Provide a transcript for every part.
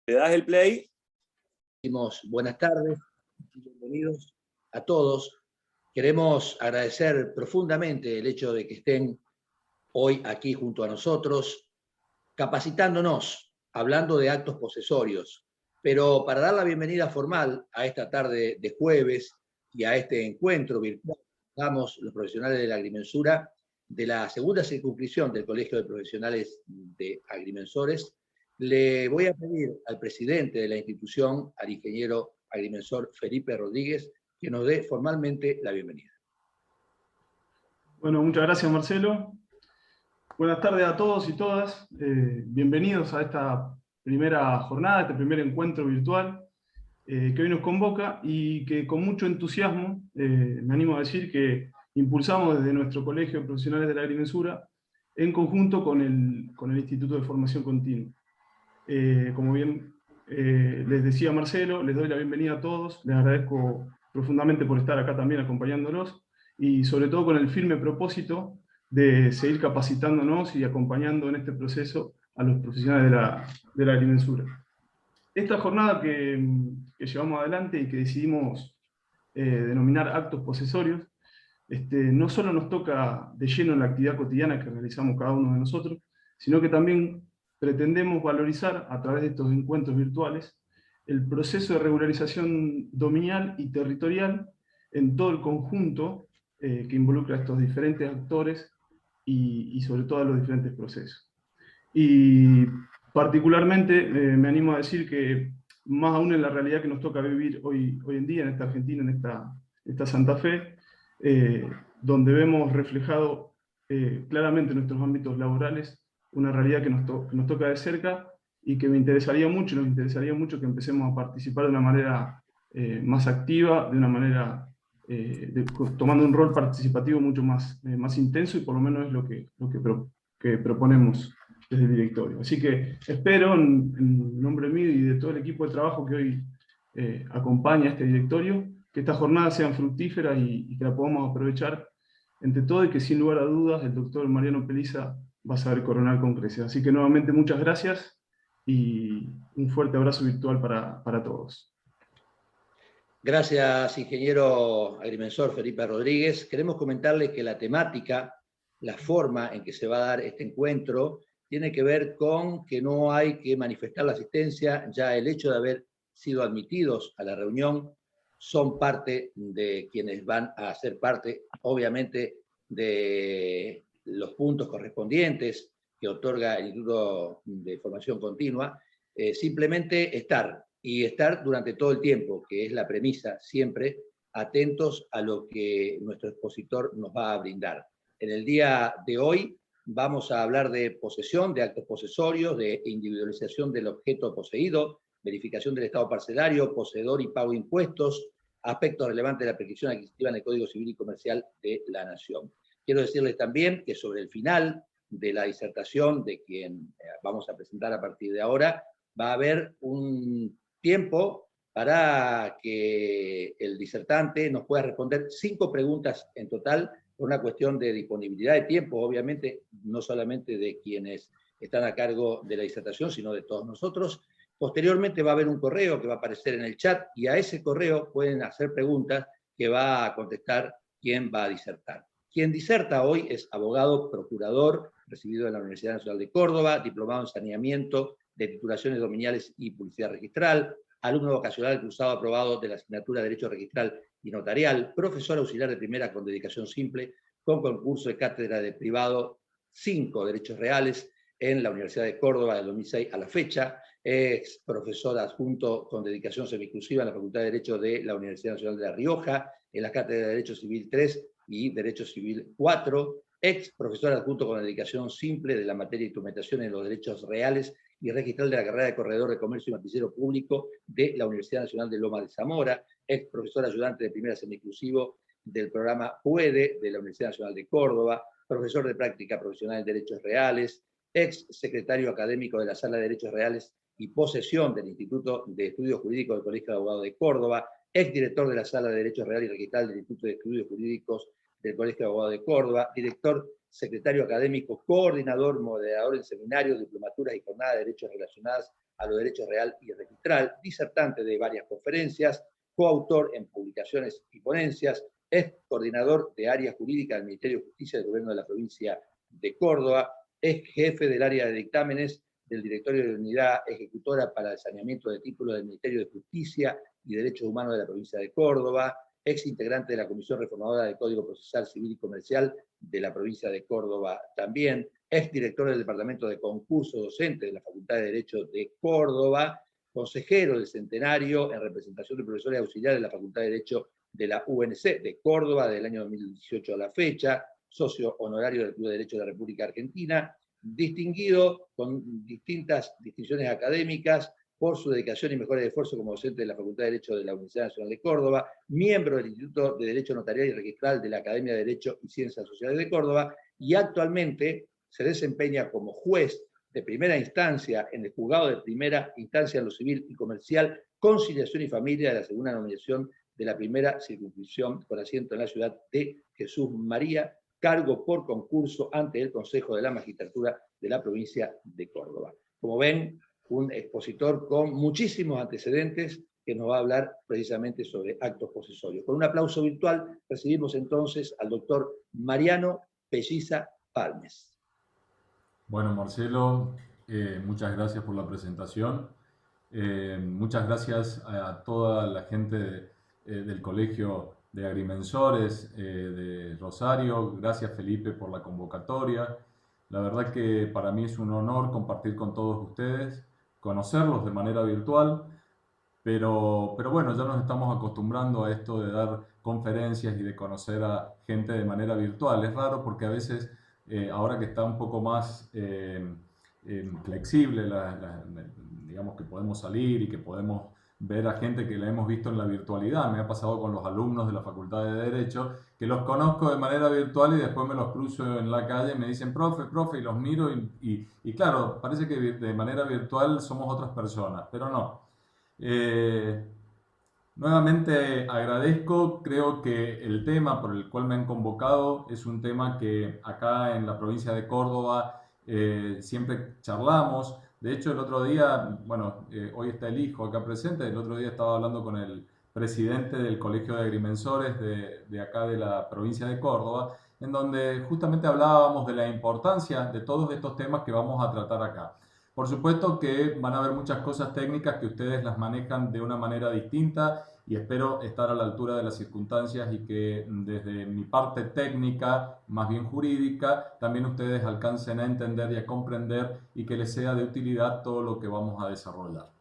¿Le das el play? Buenas tardes, bienvenidos a todos. Queremos agradecer profundamente el hecho de que estén hoy aquí junto a nosotros, capacitándonos, hablando de actos posesorios. Pero para dar la bienvenida formal a esta tarde de jueves y a este encuentro virtual, damos los profesionales de la agrimensura de la segunda circunscripción del Colegio de Profesionales de Agrimensores. Le voy a pedir al presidente de la institución, al ingeniero agrimensor Felipe Rodríguez, que nos dé formalmente la bienvenida. Bueno, muchas gracias, Marcelo. Buenas tardes a todos y todas. Bienvenidos a esta primera jornada, este primer encuentro virtual que hoy nos convoca y que con mucho entusiasmo, me animo a decir que impulsamos desde nuestro Colegio de Profesionales de la Agrimensura en conjunto con el Instituto de Formación Continua. Como bien les decía Marcelo, les doy la bienvenida a todos, les agradezco profundamente por estar acá también acompañándonos y sobre todo con el firme propósito de seguir capacitándonos y acompañando en este proceso a los profesionales de la agrimensura. Esta jornada que llevamos adelante y que decidimos denominar actos posesorios, no solo nos toca de lleno en la actividad cotidiana que realizamos cada uno de nosotros, sino que también pretendemos valorizar a través de estos encuentros virtuales el proceso de regularización dominial y territorial en todo el conjunto que involucra a estos diferentes actores y sobre todo a los diferentes procesos. Y particularmente me animo a decir que más aún en la realidad que nos toca vivir hoy en día en esta Argentina, en esta Santa Fe, donde vemos reflejado claramente en nuestros ámbitos laborales una realidad que nos toca de cerca y que nos interesaría mucho que empecemos a participar de una manera más activa, de una manera tomando un rol participativo mucho más intenso, y por lo menos es lo que proponemos desde el directorio. Así que espero, en nombre mío y de todo el equipo de trabajo que hoy acompaña a este directorio, que estas jornadas sean fructíferas y que la podamos aprovechar entre todo, y que sin lugar a dudas el doctor Mariano Peliza va a saber coronar con creces. Así que nuevamente muchas gracias y un fuerte abrazo virtual para todos. Gracias, ingeniero agrimensor Felipe Rodríguez. Queremos comentarles que la temática, la forma en que se va a dar este encuentro, tiene que ver con que no hay que manifestar la asistencia, ya el hecho de haber sido admitidos a la reunión son parte de quienes van a ser parte, obviamente, de los puntos correspondientes que otorga el Instituto de Formación Continua, simplemente estar durante todo el tiempo, que es la premisa siempre, atentos a lo que nuestro expositor nos va a brindar. En el día de hoy vamos a hablar de posesión, de actos posesorios, de individualización del objeto poseído, verificación del estado parcelario, poseedor y pago de impuestos, aspectos relevantes de la prescripción adquisitiva en el Código Civil y Comercial de la Nación. Quiero decirles también que sobre el final de la disertación de quien vamos a presentar a partir de ahora, va a haber un tiempo para que el disertante nos pueda responder 5 preguntas en total, por una cuestión de disponibilidad de tiempo, obviamente, no solamente de quienes están a cargo de la disertación, sino de todos nosotros. Posteriormente va a haber un correo que va a aparecer en el chat, y a ese correo pueden hacer preguntas que va a contestar quien va a disertar. Quien diserta hoy es abogado, procurador, recibido en la Universidad Nacional de Córdoba, diplomado en saneamiento de titulaciones dominiales y publicidad registral, alumno vocacional cursado aprobado de la asignatura de Derecho Registral y Notarial, profesor auxiliar de primera con dedicación simple, con concurso de cátedra de privado 5 Derechos Reales en la Universidad de Córdoba del 2006 a la fecha, es profesor adjunto con dedicación semi-exclusiva en la Facultad de Derecho de la Universidad Nacional de La Rioja, en la cátedra de Derecho Civil 3 y Derecho Civil 4, ex profesor adjunto con dedicación simple de la materia de instrumentación en los derechos reales y registral de la carrera de Corredor de Comercio y Matricero Público de la Universidad Nacional de Loma de Zamora, ex profesor ayudante de primera semi-exclusivo del programa PUEDE de la Universidad Nacional de Córdoba, profesor de práctica profesional en Derechos Reales, ex secretario académico de la Sala de Derechos Reales y Posesión del Instituto de Estudios Jurídicos del Colegio de Abogados de Córdoba, ex director de la Sala de Derechos Reales y Registral del Instituto de Estudios Jurídicos del Colegio de Abogados de Córdoba, director secretario académico, coordinador, moderador en seminarios, diplomaturas y jornadas de derechos relacionadas a los derechos real y registral, disertante de varias conferencias, coautor en publicaciones y ponencias, es coordinador de área jurídica del Ministerio de Justicia del Gobierno de la provincia de Córdoba, es jefe del área de dictámenes del Directorio de Unidad Ejecutora para el Saneamiento de Títulos del Ministerio de Justicia y Derechos Humanos de la provincia de Córdoba, ex integrante de la Comisión Reformadora del Código Procesal Civil y Comercial de la provincia de Córdoba también, ex director del Departamento de Concurso Docente de la Facultad de Derecho de Córdoba, consejero del Centenario en representación de profesores auxiliares de la Facultad de Derecho de la UNC de Córdoba del año 2018 a la fecha, socio honorario del Club de Derecho de la República Argentina, distinguido con distintas distinciones académicas por su dedicación y mejores esfuerzos como docente de la Facultad de Derecho de la Universidad Nacional de Córdoba, miembro del Instituto de Derecho Notarial y Registral de la Academia de Derecho y Ciencias Sociales de Córdoba, y actualmente se desempeña como juez de primera instancia en el Juzgado de Primera Instancia en lo Civil y Comercial, Conciliación y Familia de la segunda nominación de la primera circunscripción con asiento en la ciudad de Jesús María, cargo por concurso ante el Consejo de la Magistratura de la provincia de Córdoba. Como ven, un expositor con muchísimos antecedentes que nos va a hablar precisamente sobre actos posesorios. Con un aplauso virtual recibimos entonces al doctor Mariano Pelliza Palmes. Bueno, Marcelo, muchas gracias por la presentación. Muchas gracias a toda la gente del Colegio de Agrimensores de Rosario. Gracias, Felipe, por la convocatoria. La verdad que para mí es un honor compartir con todos ustedes, conocerlos de manera virtual, pero bueno, ya nos estamos acostumbrando a esto de dar conferencias y de conocer a gente de manera virtual. Es raro porque a veces, ahora que está un poco más flexible, digamos que podemos salir y que podemos ver a gente que la hemos visto en la virtualidad. Me ha pasado con los alumnos de la Facultad de Derecho, que los conozco de manera virtual y después me los cruzo en la calle y me dicen, profe, y los miro y claro, parece que de manera virtual somos otras personas, pero no. Nuevamente agradezco, creo que el tema por el cual me han convocado es un tema que acá en la provincia de Córdoba siempre charlamos. De hecho, el otro día, bueno, hoy está el hijo acá presente, el otro día estaba hablando con el presidente del Colegio de Agrimensores de acá de la provincia de Córdoba, en donde justamente hablábamos de la importancia de todos estos temas que vamos a tratar acá. Por supuesto que van a haber muchas cosas técnicas que ustedes las manejan de una manera distinta y espero estar a la altura de las circunstancias y que desde mi parte técnica, más bien jurídica, también ustedes alcancen a entender y a comprender y que les sea de utilidad todo lo que vamos a desarrollar.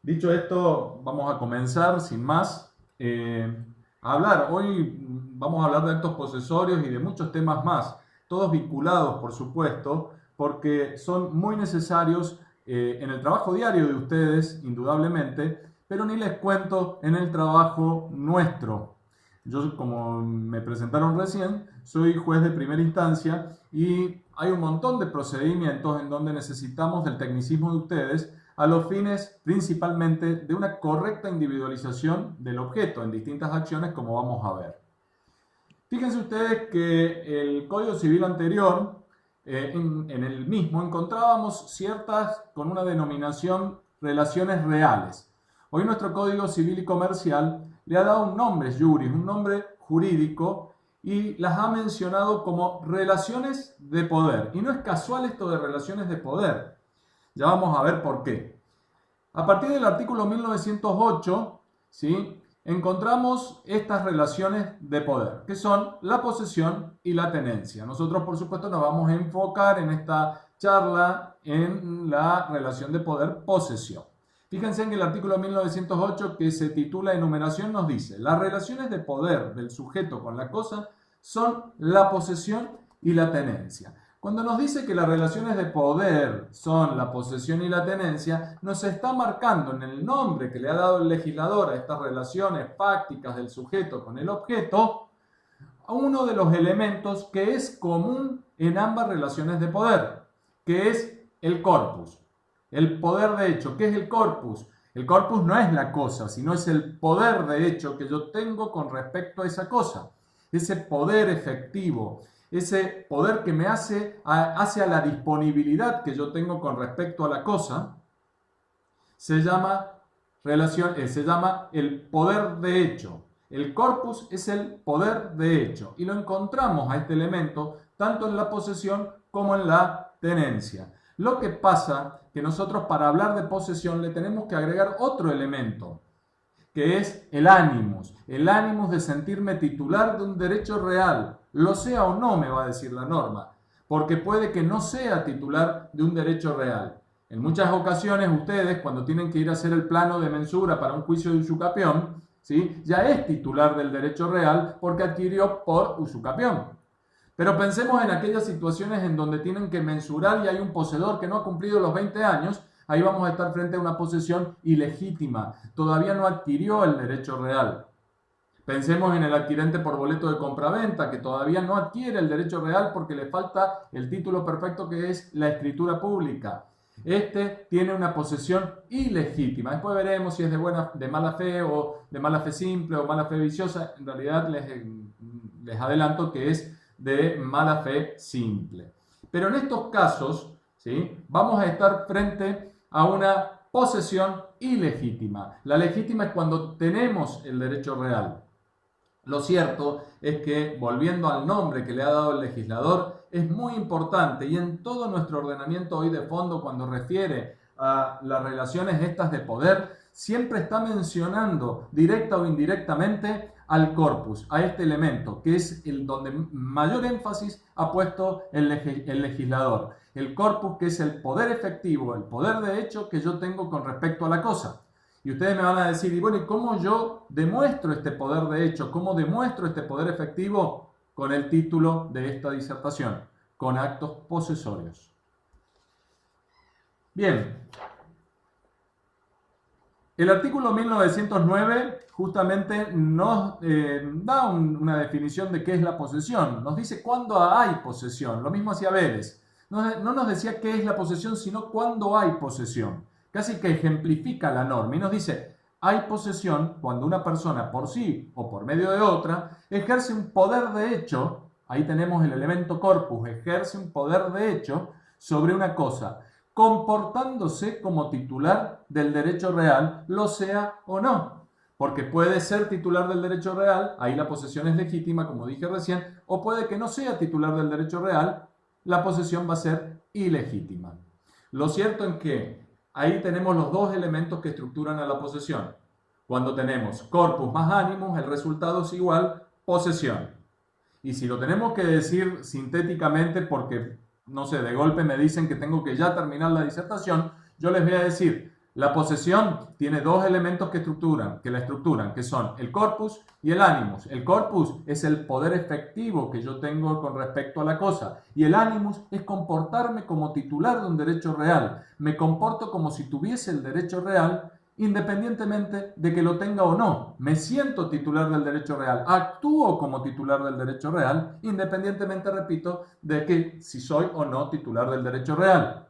Dicho esto, vamos a comenzar sin más a hablar. Hoy vamos a hablar de actos posesorios y de muchos temas más, todos vinculados, por supuesto, porque son muy necesarios en el trabajo diario de ustedes, indudablemente, pero ni les cuento en el trabajo nuestro. Yo, como me presentaron recién, soy juez de primera instancia y hay un montón de procedimientos en donde necesitamos del tecnicismo de ustedes a los fines principalmente de una correcta individualización del objeto en distintas acciones, como vamos a ver. Fíjense ustedes que el Código Civil anterior, en el mismo encontrábamos ciertas con una denominación relaciones reales. Hoy nuestro Código Civil y Comercial le ha dado un nombre juris, un nombre jurídico, y las ha mencionado como relaciones de poder. Y no es casual esto de relaciones de poder. Ya vamos a ver por qué. A partir del artículo 1908, ¿sí?, encontramos estas relaciones de poder, que son la posesión y la tenencia. Nosotros, por supuesto, nos vamos a enfocar en esta charla en la relación de poder-posesión. Fíjense en el artículo 1908, que se titula Enumeración, nos dice: las relaciones de poder del sujeto con la cosa son la posesión y la tenencia. Cuando nos dice que las relaciones de poder son la posesión y la tenencia, nos está marcando en el nombre que le ha dado el legislador a estas relaciones fácticas del sujeto con el objeto, a uno de los elementos que es común en ambas relaciones de poder, que es el corpus. El poder de hecho. ¿Qué es el corpus? El corpus no es la cosa, sino es el poder de hecho que yo tengo con respecto a esa cosa. Ese poder efectivo, ese poder que me hace a la disponibilidad que yo tengo con respecto a la cosa, se llama el poder de hecho. El corpus es el poder de hecho y lo encontramos a este elemento tanto en la posesión como en la tenencia. Lo que pasa que nosotros para hablar de posesión le tenemos que agregar otro elemento, que es el animus de sentirme titular de un derecho real, lo sea o no, me va a decir la norma, porque puede que no sea titular de un derecho real. En muchas ocasiones ustedes, cuando tienen que ir a hacer el plano de mensura para un juicio de usucapión, ¿sí?, ya es titular del derecho real porque adquirió por usucapión. Pero pensemos en aquellas situaciones en donde tienen que mensurar y hay un poseedor que no ha cumplido los 20 años, ahí vamos a estar frente a una posesión ilegítima, todavía no adquirió el derecho real. Pensemos en el adquirente por boleto de compraventa, que todavía no adquiere el derecho real porque le falta el título perfecto que es la escritura pública. Este tiene una posesión ilegítima. Después veremos si es de mala fe o de mala fe simple o mala fe viciosa. En realidad les adelanto que es de mala fe simple. Pero en estos casos, ¿sí?, vamos a estar frente a una posesión ilegítima. La legítima es cuando tenemos el derecho real. Lo cierto es que, volviendo al nombre que le ha dado el legislador, es muy importante y en todo nuestro ordenamiento hoy de fondo, cuando refiere a las relaciones estas de poder, siempre está mencionando directa o indirectamente al corpus, a este elemento, que es el donde mayor énfasis ha puesto el legislador. El corpus, que es el poder efectivo, el poder de hecho que yo tengo con respecto a la cosa. Y ustedes me van a decir, y bueno, ¿y cómo yo demuestro este poder de hecho? ¿Cómo demuestro este poder efectivo? Con el título de esta disertación, con actos posesorios. Bien, el artículo 1909 justamente nos da una definición de qué es la posesión. Nos dice cuándo hay posesión, lo mismo hacía Vélez. No nos decía qué es la posesión, sino cuándo hay posesión. Casi que ejemplifica la norma y nos dice, hay posesión cuando una persona por sí o por medio de otra ejerce un poder de hecho, ahí tenemos el elemento corpus, ejerce un poder de hecho sobre una cosa, comportándose como titular del derecho real, lo sea o no. Porque puede ser titular del derecho real, ahí la posesión es legítima, como dije recién, o puede que no sea titular del derecho real, la posesión va a ser ilegítima. Lo cierto es que ahí tenemos los dos elementos que estructuran a la posesión. Cuando tenemos corpus más animus, el resultado es igual posesión. Y si lo tenemos que decir sintéticamente porque, no sé, de golpe me dicen que tengo que ya terminar la disertación, yo les voy a decir, la posesión tiene dos elementos que la estructuran, que son el corpus y el animus. El corpus es el poder efectivo que yo tengo con respecto a la cosa. Y el animus es comportarme como titular de un derecho real. Me comporto como si tuviese el derecho real, independientemente de que lo tenga o no. Me siento titular del derecho real. Actúo como titular del derecho real, independientemente, repito, de que si soy o no titular del derecho real.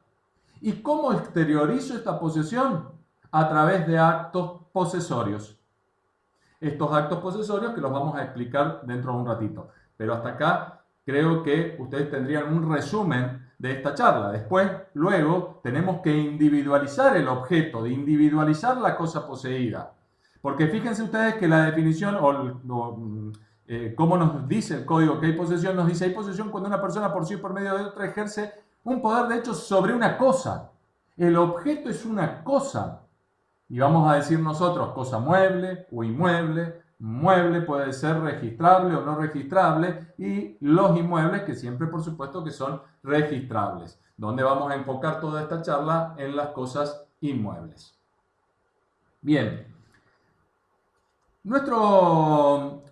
¿Y cómo exteriorizo esta posesión? A través de actos posesorios. Estos actos posesorios que los vamos a explicar dentro de un ratito. Pero hasta acá creo que ustedes tendrían un resumen de esta charla. Después, luego, tenemos que individualizar el objeto, de individualizar la cosa poseída. Porque fíjense ustedes que la definición cómo nos dice el código que hay posesión, nos dice hay posesión cuando una persona por sí o por medio de otra ejerce un poder de hecho sobre una cosa. El objeto es una cosa. Y vamos a decir nosotros cosa mueble o inmueble. Mueble puede ser registrable o no registrable. Y los inmuebles que siempre por supuesto que son registrables. Donde vamos a enfocar toda esta charla en las cosas inmuebles. Bien. Nuestro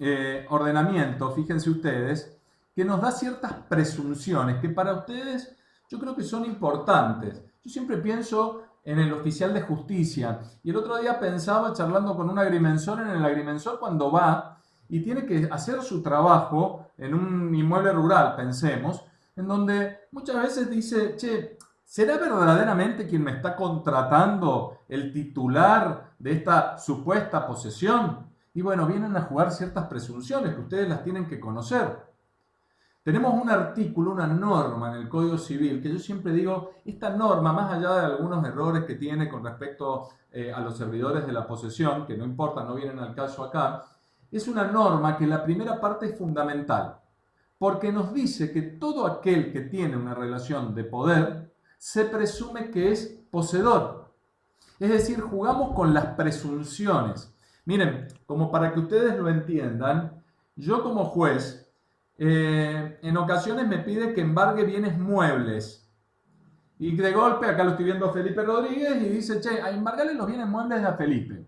ordenamiento, fíjense ustedes, que nos da ciertas presunciones que para ustedes yo creo que son importantes. Yo siempre pienso en el oficial de justicia. Y el otro día pensaba, charlando con un agrimensor, en el agrimensor cuando va y tiene que hacer su trabajo en un inmueble rural, pensemos, en donde muchas veces dice, che, ¿será verdaderamente quien me está contratando el titular de esta supuesta posesión? Y bueno, vienen a jugar ciertas presunciones que ustedes las tienen que conocer. Tenemos un artículo, una norma en el Código Civil, que yo siempre digo, esta norma, más allá de algunos errores que tiene con respecto a los servidores de la posesión, que no importa, no vienen al caso acá, es una norma que la primera parte es fundamental, porque nos dice que todo aquel que tiene una relación de poder se presume que es poseedor. Es decir, jugamos con las presunciones. Miren, como para que ustedes lo entiendan, yo como juez, en ocasiones me pide que embargue bienes muebles. Y de golpe, acá lo estoy viendo a Felipe Rodríguez y dice, che, a embargarle los bienes muebles a Felipe.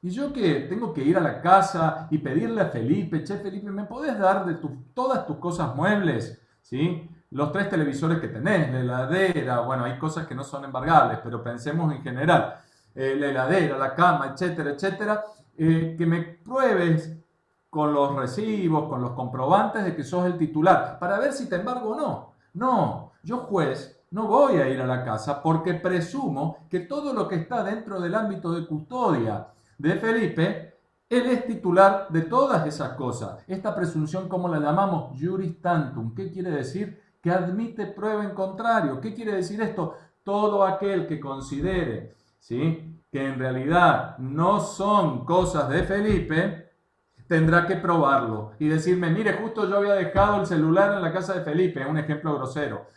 ¿Y yo qué? Tengo que ir a la casa y pedirle a Felipe, che, Felipe, ¿me podés dar de todas tus cosas muebles? ¿Sí? Los 3 televisores que tenés, la heladera, bueno, hay cosas que no son embargables, pero pensemos en general. La heladera, la cama, etcétera, etcétera. Que me pruebes con los recibos, con los comprobantes de que sos el titular, para ver si te embargo o no. No, yo juez no voy a ir a la casa porque presumo que todo lo que está dentro del ámbito de custodia de Felipe, él es titular de todas esas cosas. Esta presunción, ¿cómo la llamamos? Juris tantum. ¿Qué quiere decir? Que admite prueba en contrario. ¿Qué quiere decir esto? Todo aquel que considere, ¿sí?, que en realidad no son cosas de Felipe, tendrá que probarlo y decirme, mire, justo yo había dejado el celular en la casa de Felipe, un ejemplo grosero.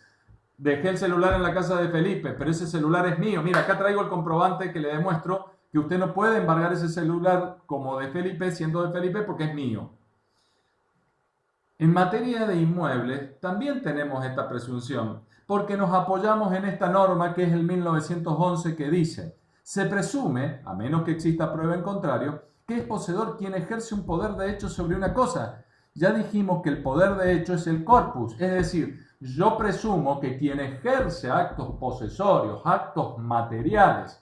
Dejé el celular en la casa de Felipe, pero ese celular es mío. Mira, acá traigo el comprobante que le demuestro que usted no puede embargar ese celular como de Felipe, siendo de Felipe, porque es mío. En materia de inmuebles también tenemos esta presunción, porque nos apoyamos en esta norma que es el 1911 que dice, se presume, a menos que exista prueba en contrario, que es poseedor quien ejerce un poder de hecho sobre una cosa. Ya dijimos que el poder de hecho es el corpus, es decir, yo presumo que quien ejerce actos posesorios, actos materiales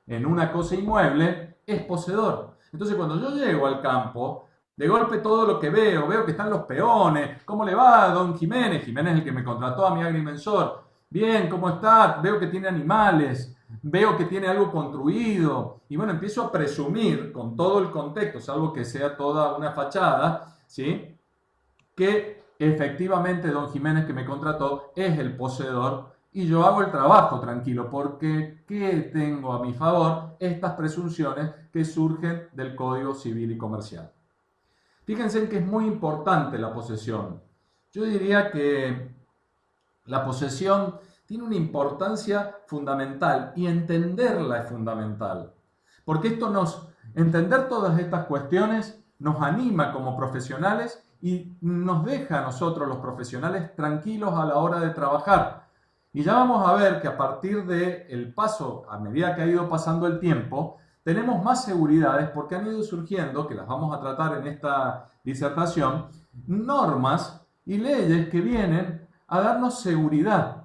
en una cosa inmueble, es poseedor. Entonces cuando yo llego al campo, de golpe todo lo que veo que están los peones, ¿cómo le va don Jiménez? Jiménez es el que me contrató a mi agrimensor. Bien, ¿cómo está? Veo que tiene animales, veo que tiene algo construido. Y bueno, empiezo a presumir con todo el contexto, salvo que sea toda una fachada, ¿sí?, que efectivamente don Jiménez que me contrató es el poseedor y yo hago el trabajo tranquilo, porque ¿qué tengo a mi favor? Estas presunciones que surgen del Código Civil y Comercial. Fíjense en que es muy importante la posesión. Yo diría que la posesión tiene una importancia fundamental y entenderla es fundamental. Porque entender todas estas cuestiones nos anima como profesionales y nos deja a nosotros los profesionales tranquilos a la hora de trabajar. Y ya vamos a ver que a partir del paso, a medida que ha ido pasando el tiempo, tenemos más seguridades porque han ido surgiendo, que las vamos a tratar en esta disertación, normas y leyes que vienen a darnos seguridad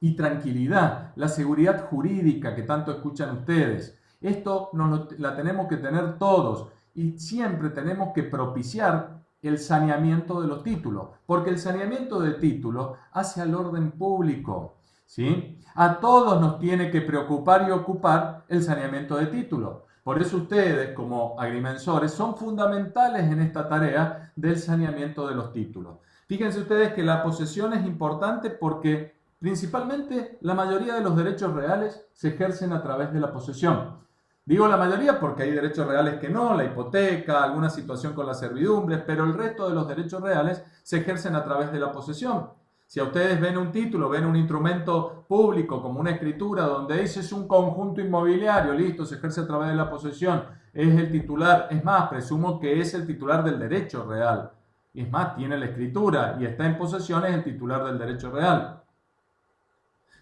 y tranquilidad, la seguridad jurídica que tanto escuchan ustedes. Esto la tenemos que tener todos y siempre tenemos que propiciar el saneamiento de los títulos, porque el saneamiento de títulos hace al orden público, ¿sí? A todos nos tiene que preocupar y ocupar el saneamiento de títulos. Por eso ustedes, como agrimensores, son fundamentales en esta tarea del saneamiento de los títulos. Fíjense ustedes que la posesión es importante porque principalmente la mayoría de los derechos reales se ejercen a través de la posesión. Digo la mayoría porque hay derechos reales que no, la hipoteca, alguna situación con las servidumbres, pero el resto de los derechos reales se ejercen a través de la posesión. Si a ustedes ven un título, ven un instrumento público como una escritura donde dice es un conjunto inmobiliario, listo, se ejerce a través de la posesión, es el titular, es más, presumo que es el titular del derecho real. Y es más, tiene la escritura y está en posesión, es el titular del derecho real.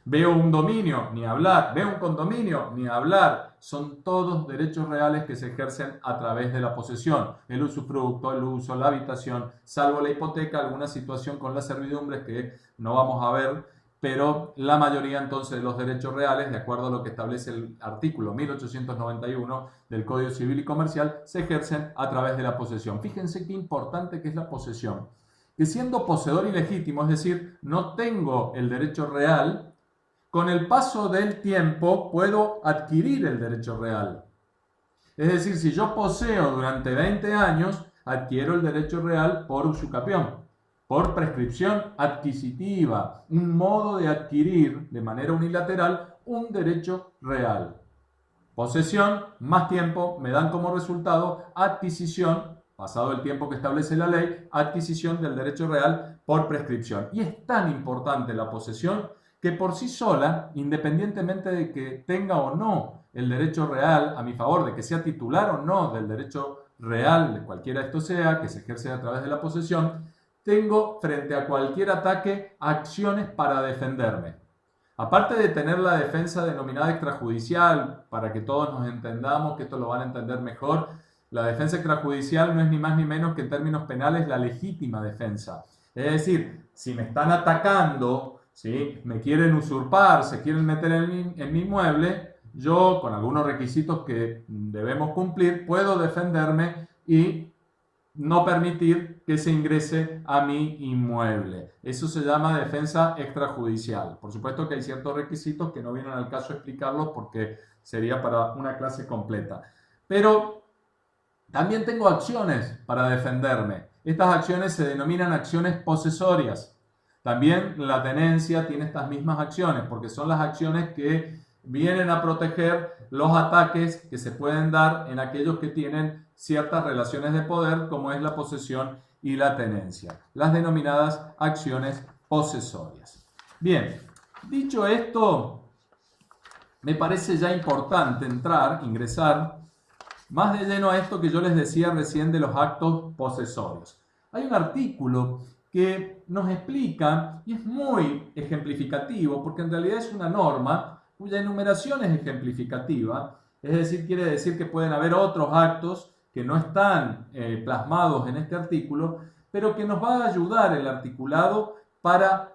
Veo un dominio, ni hablar. Veo un condominio, ni hablar. Son todos derechos reales que se ejercen a través de la posesión. El usufructo, el uso, la habitación, salvo la hipoteca, alguna situación con las servidumbres que no vamos a ver, pero la mayoría entonces de los derechos reales, de acuerdo a lo que establece el artículo 1891 del Código Civil y Comercial, se ejercen a través de la posesión. Fíjense qué importante que es la posesión. Que siendo poseedor ilegítimo, es decir, no tengo el derecho real, con el paso del tiempo puedo adquirir el derecho real. Es decir, si yo poseo durante 20 años, adquiero el derecho real por usucapión, por prescripción adquisitiva, un modo de adquirir de manera unilateral un derecho real. Posesión más tiempo me dan como resultado adquisición, pasado el tiempo que establece la ley, adquisición del derecho real por prescripción. Y es tan importante la posesión que por sí sola, independientemente de que tenga o no el derecho real a mi favor, de que sea titular o no del derecho real, de cualquiera esto sea, que se ejerce a través de la posesión, tengo frente a cualquier ataque acciones para defenderme. Aparte de tener la defensa denominada extrajudicial, para que todos nos entendamos, que esto lo van a entender mejor, la defensa extrajudicial no es ni más ni menos que en términos penales la legítima defensa. Es decir, si me están atacando, ¿sí?, me quieren usurpar, se quieren meter en mi inmueble, yo, con algunos requisitos que debemos cumplir, puedo defenderme y no permitir que se ingrese a mi inmueble. Eso se llama defensa extrajudicial. Por supuesto que hay ciertos requisitos que no vienen al caso explicarlos porque sería para una clase completa. Pero también tengo acciones para defenderme. Estas acciones se denominan acciones posesorias. También la tenencia tiene estas mismas acciones porque son las acciones que vienen a proteger los ataques que se pueden dar en aquellos que tienen ciertas relaciones de poder, como es la posesión y la tenencia, las denominadas acciones posesorias. Bien, dicho esto, me parece ya importante ingresar más de lleno a esto que yo les decía recién de los actos posesorios. Hay un artículo que nos explica, y es muy ejemplificativo, porque en realidad es una norma cuya enumeración es ejemplificativa, es decir, quiere decir que pueden haber otros actos que no están plasmados en este artículo, pero que nos va a ayudar el articulado para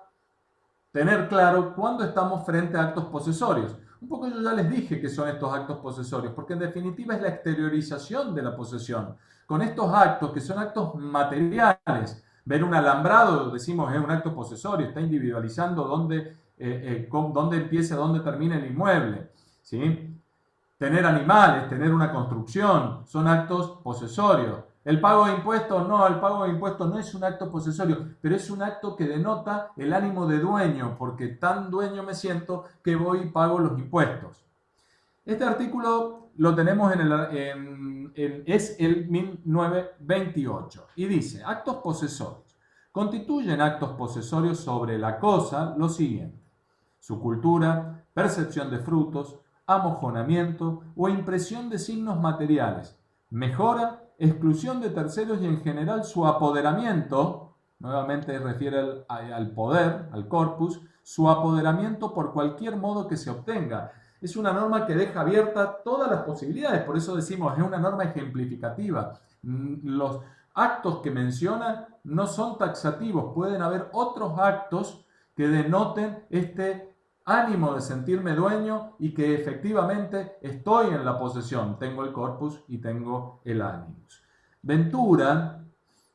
tener claro cuándo estamos frente a actos posesorios. Un poco yo ya les dije que son estos actos posesorios, porque en definitiva es la exteriorización de la posesión. Con estos actos, que son actos materiales, ver un alambrado, decimos, es un acto posesorio, está individualizando dónde empieza, dónde termina el inmueble, ¿sí? Tener animales, tener una construcción, son actos posesorios. El pago de impuestos, no, el pago de impuestos no es un acto posesorio, pero es un acto que denota el ánimo de dueño, porque tan dueño me siento que voy y pago los impuestos. Este artículo lo tenemos es el 1928 y dice: actos posesorios. Constituyen actos posesorios sobre la cosa lo siguiente: su cultura, percepción de frutos, amojonamiento o impresión de signos materiales, mejora, exclusión de terceros y en general su apoderamiento, nuevamente refiere al poder, al corpus, su apoderamiento por cualquier modo que se obtenga. Es una norma que deja abierta todas las posibilidades, por eso decimos, es una norma ejemplificativa. Los actos que menciona no son taxativos, pueden haber otros actos que denoten este ánimo de sentirme dueño y que efectivamente estoy en la posesión. Tengo el corpus y tengo el animus. Ventura,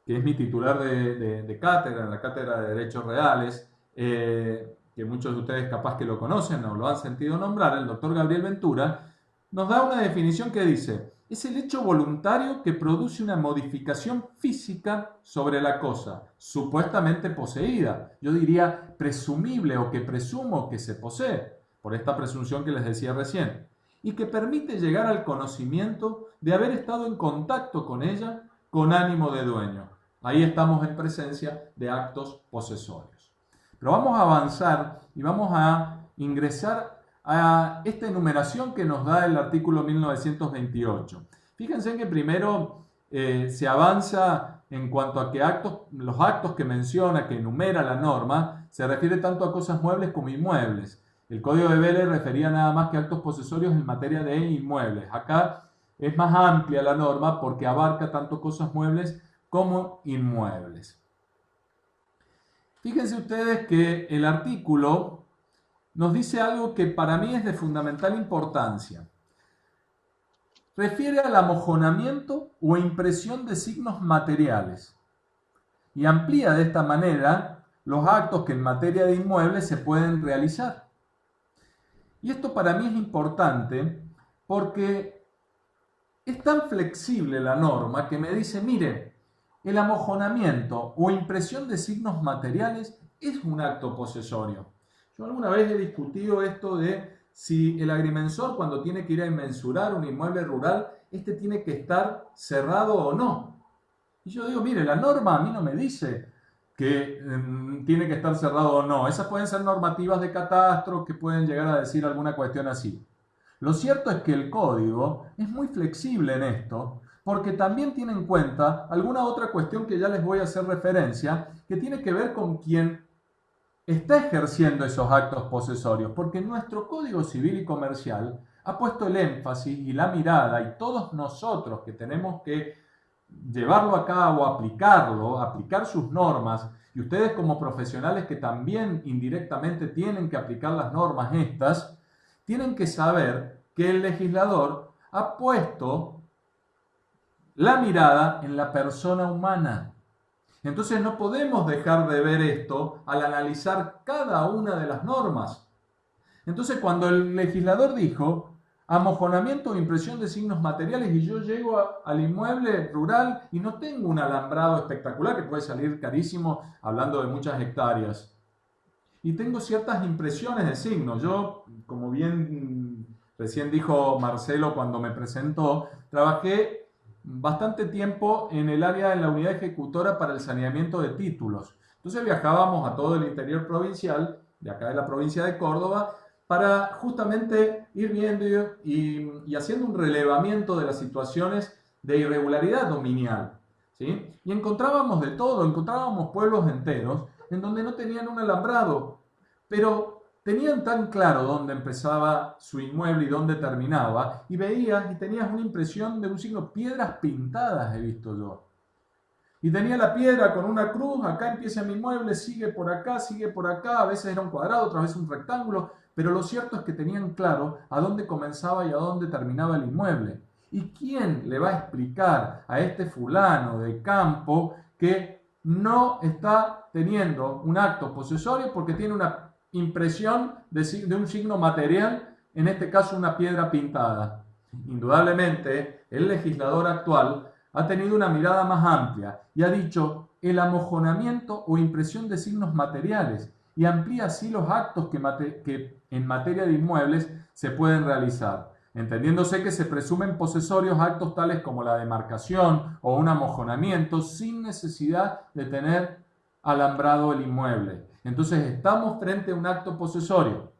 que es mi titular de cátedra, en la cátedra de Derechos Reales, que muchos de ustedes capaz que lo conocen o lo han sentido nombrar, el doctor Gabriel Ventura, nos da una definición que dice: es el hecho voluntario que produce una modificación física sobre la cosa, supuestamente poseída. Yo diría presumible o que presumo que se posee, por esta presunción que les decía recién, y que permite llegar al conocimiento de haber estado en contacto con ella con ánimo de dueño. Ahí estamos en presencia de actos posesorios. Pero vamos a avanzar y vamos a ingresar a esta enumeración que nos da el artículo 1928. Fíjense que primero se avanza en cuanto a que los actos que menciona, que enumera la norma, se refiere tanto a cosas muebles como inmuebles. El Código de Vélez refería nada más que actos posesorios en materia de inmuebles. Acá es más amplia la norma porque abarca tanto cosas muebles como inmuebles. Fíjense ustedes que el artículo nos dice algo que para mí es de fundamental importancia. Refiere al amojonamiento o impresión de signos materiales y amplía de esta manera los actos que en materia de inmuebles se pueden realizar. Y esto para mí es importante porque es tan flexible la norma que me dice, mire, el amojonamiento o impresión de signos materiales es un acto posesorio. Yo alguna vez he discutido esto de si el agrimensor, cuando tiene que ir a inmensurar un inmueble rural, este tiene que estar cerrado o no. Y yo digo, mire, la norma a mí no me dice que tiene que estar cerrado o no. Esas pueden ser normativas de catastro que pueden llegar a decir alguna cuestión así. Lo cierto es que el código es muy flexible en esto, porque también tiene en cuenta alguna otra cuestión que ya les voy a hacer referencia, que tiene que ver con quien está ejerciendo esos actos posesorios, porque nuestro Código Civil y Comercial ha puesto el énfasis y la mirada, y todos nosotros que tenemos que llevarlo a cabo, aplicarlo, aplicar sus normas, y ustedes como profesionales que también indirectamente tienen que aplicar las normas estas, tienen que saber que el legislador ha puesto la mirada en la persona humana. Entonces no podemos dejar de ver esto al analizar cada una de las normas. Entonces cuando el legislador dijo amojonamiento o impresión de signos materiales y yo llego al inmueble rural y no tengo un alambrado espectacular que puede salir carísimo hablando de muchas hectáreas, y tengo ciertas impresiones de signos. Yo, como bien recién dijo Marcelo cuando me presentó, trabajé bastante tiempo en el área de la unidad ejecutora para el saneamiento de títulos. Entonces viajábamos a todo el interior provincial, de acá de la provincia de Córdoba, para justamente ir viendo y haciendo un relevamiento de las situaciones de irregularidad dominial, ¿sí? Y encontrábamos de todo, encontrábamos pueblos enteros en donde no tenían un alambrado, pero tenían tan claro dónde empezaba su inmueble y dónde terminaba, y veías y tenías una impresión de un signo, piedras pintadas he visto yo. Y tenía la piedra con una cruz, acá empieza mi inmueble, sigue por acá, a veces era un cuadrado, otras veces un rectángulo, pero lo cierto es que tenían claro a dónde comenzaba y a dónde terminaba el inmueble. ¿Y quién le va a explicar a este fulano de campo que no está teniendo un acto posesorio porque tiene una impresión de un signo material, en este caso una piedra pintada? Indudablemente, el legislador actual ha tenido una mirada más amplia y ha dicho el amojonamiento o impresión de signos materiales, y amplía así los actos que en materia de inmuebles se pueden realizar, entendiéndose que se presumen posesorios actos tales como la demarcación o un amojonamiento sin necesidad de tener alambrado el inmueble. Entonces estamos frente a un acto posesorio,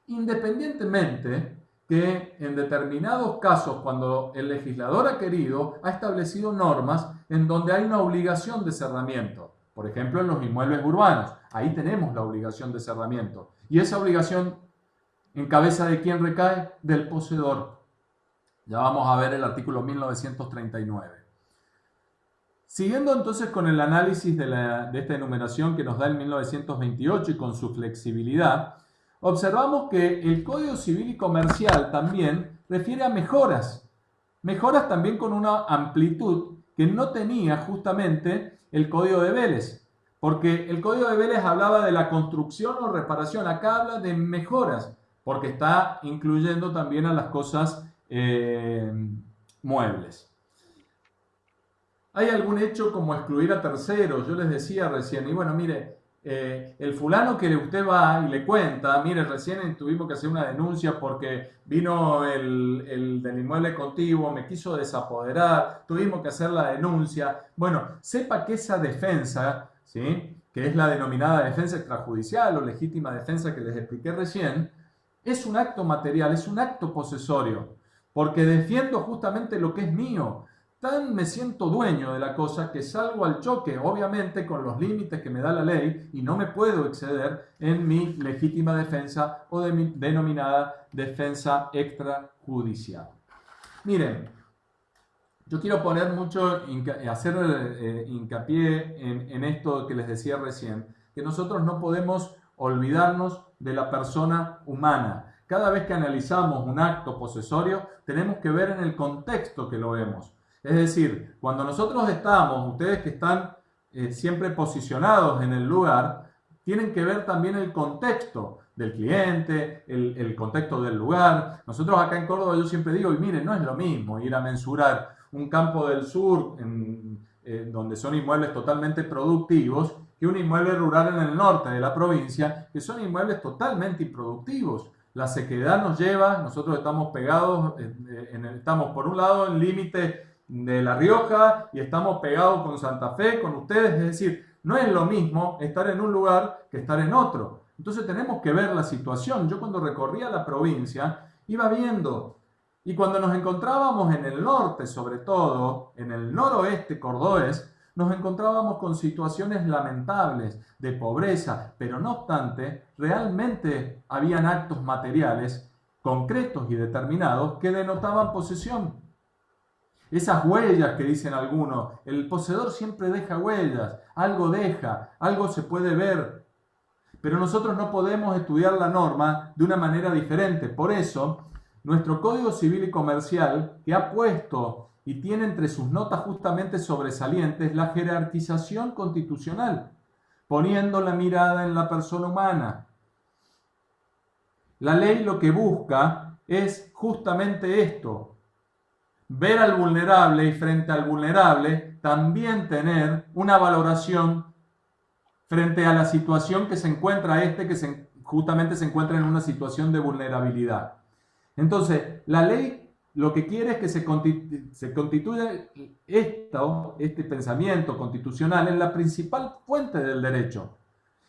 independientemente que en determinados casos, cuando el legislador ha querido, ha establecido normas en donde hay una obligación de cerramiento. Por ejemplo, en los inmuebles urbanos, ahí tenemos la obligación de cerramiento. Y esa obligación, ¿en cabeza de quién recae? Del poseedor. Ya vamos a ver el artículo 1939. Siguiendo entonces con el análisis de esta enumeración que nos da el 1928 y con su flexibilidad, observamos que el Código Civil y Comercial también refiere a mejoras. Mejoras también con una amplitud que no tenía justamente el Código de Vélez, porque el Código de Vélez hablaba de la construcción o reparación, acá habla de mejoras, porque está incluyendo también a las cosas muebles. ¿Hay algún hecho como excluir a terceros? Yo les decía recién, y bueno, mire, el fulano que usted va y le cuenta, mire, recién tuvimos que hacer una denuncia porque vino el del inmueble contiguo, me quiso desapoderar, tuvimos que hacer la denuncia. Bueno, sepa que esa defensa, ¿sí?, que es la denominada defensa extrajudicial o legítima defensa que les expliqué recién, es un acto material, es un acto posesorio, porque defiendo justamente lo que es mío. Tan me siento dueño de la cosa que salgo al choque, obviamente con los límites que me da la ley, y no me puedo exceder en mi legítima defensa o de mi denominada defensa extrajudicial. Miren, yo quiero poner hacer hincapié en esto que les decía recién, que nosotros no podemos olvidarnos de la persona humana. Cada vez que analizamos un acto posesorio, tenemos que ver en el contexto que lo vemos. Es decir, cuando nosotros estamos, ustedes que están siempre posicionados en el lugar, tienen que ver también el contexto del cliente, el contexto del lugar. Nosotros acá en Córdoba, yo siempre digo, y miren, no es lo mismo ir a mensurar un campo del sur donde son inmuebles totalmente productivos, que un inmueble rural en el norte de la provincia, que son inmuebles totalmente improductivos. La sequedad nos lleva, nosotros estamos pegados, estamos por un lado en límite de La Rioja y estamos pegados con Santa Fe, con ustedes, es decir, no es lo mismo estar en un lugar que estar en otro. Entonces tenemos que ver la situación. Yo cuando recorría la provincia iba viendo, y cuando nos encontrábamos en el norte, sobre todo en el noroeste cordobés, nos encontrábamos con situaciones lamentables de pobreza, pero no obstante, realmente habían actos materiales concretos y determinados que denotaban posesión. Esas huellas que dicen algunos, el poseedor siempre deja huellas, algo deja, algo se puede ver, pero nosotros no podemos estudiar la norma de una manera diferente. Por eso, nuestro Código Civil y Comercial, que ha puesto y tiene entre sus notas justamente sobresalientes la jerarquización constitucional, poniendo la mirada en la persona humana. La ley lo que busca es justamente esto, ver al vulnerable y frente al vulnerable también tener una valoración frente a la situación que se encuentra justamente se encuentra en una situación de vulnerabilidad. Entonces, la ley lo que quiere es que se constituya este pensamiento constitucional en la principal fuente del derecho.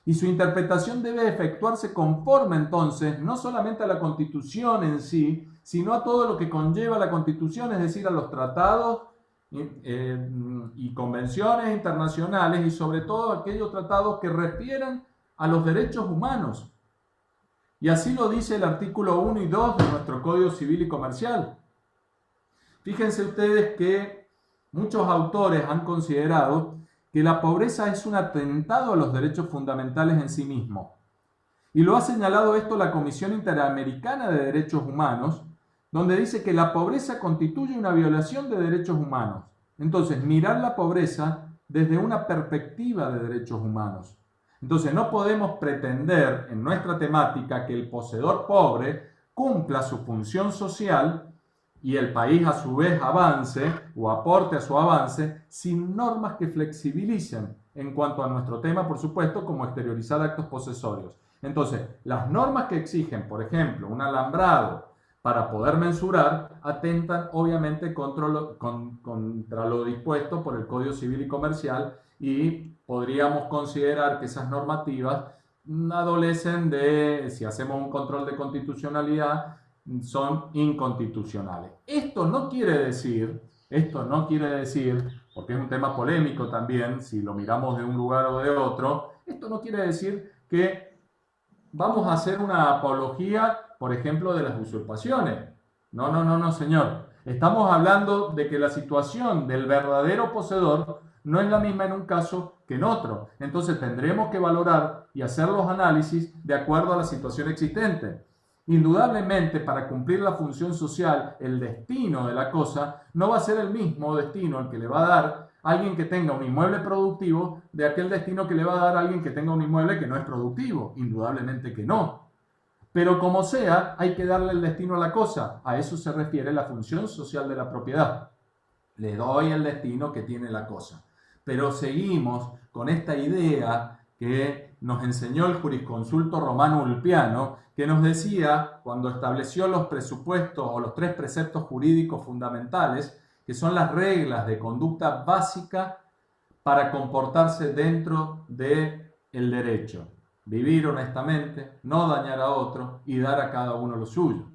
Y su interpretación debe efectuarse conforme entonces no solamente a la Constitución en sí, sino a todo lo que conlleva la Constitución, es decir, a los tratados y convenciones internacionales y sobre todo aquellos tratados que refieran a los derechos humanos. Y así lo dice el artículo 1 y 2 de nuestro Código Civil y Comercial. Fíjense ustedes que muchos autores han considerado que la pobreza es un atentado a los derechos fundamentales en sí mismo. Y lo ha señalado esto la Comisión Interamericana de Derechos Humanos, donde dice que la pobreza constituye una violación de derechos humanos. Entonces, mirar la pobreza desde una perspectiva de derechos humanos. Entonces, no podemos pretender en nuestra temática que el poseedor pobre cumpla su función social y el país a su vez avance o aporte a su avance sin normas que flexibilicen en cuanto a nuestro tema, por supuesto, como exteriorizar actos posesorios. Entonces, las normas que exigen, por ejemplo, un alambrado para poder mensurar, atentan obviamente contra lo dispuesto por el Código Civil y Comercial y podríamos considerar que esas normativas adolecen de, si hacemos un control de constitucionalidad, son inconstitucionales. Esto no quiere decir, porque es un tema polémico también, si lo miramos de un lugar o de otro, esto no quiere decir que vamos a hacer una apología, por ejemplo, de las usurpaciones. No, señor. Estamos hablando de que la situación del verdadero poseedor no es la misma en un caso que en otro. Entonces tendremos que valorar y hacer los análisis de acuerdo a la situación existente. Indudablemente, para cumplir la función social, el destino de la cosa no va a ser el mismo destino el que le va a dar alguien que tenga un inmueble productivo de aquel destino que le va a dar alguien que tenga un inmueble que no es productivo. Indudablemente que no. Pero como sea, hay que darle el destino a la cosa. A eso se refiere la función social de la propiedad. Le doy el destino que tiene la cosa. Pero seguimos con esta idea que nos enseñó el jurisconsulto Romano Ulpiano, que nos decía, cuando estableció los presupuestos o los 3 preceptos jurídicos fundamentales, que son las reglas de conducta básica para comportarse dentro del derecho. Vivir honestamente, no dañar a otro y dar a cada uno lo suyo.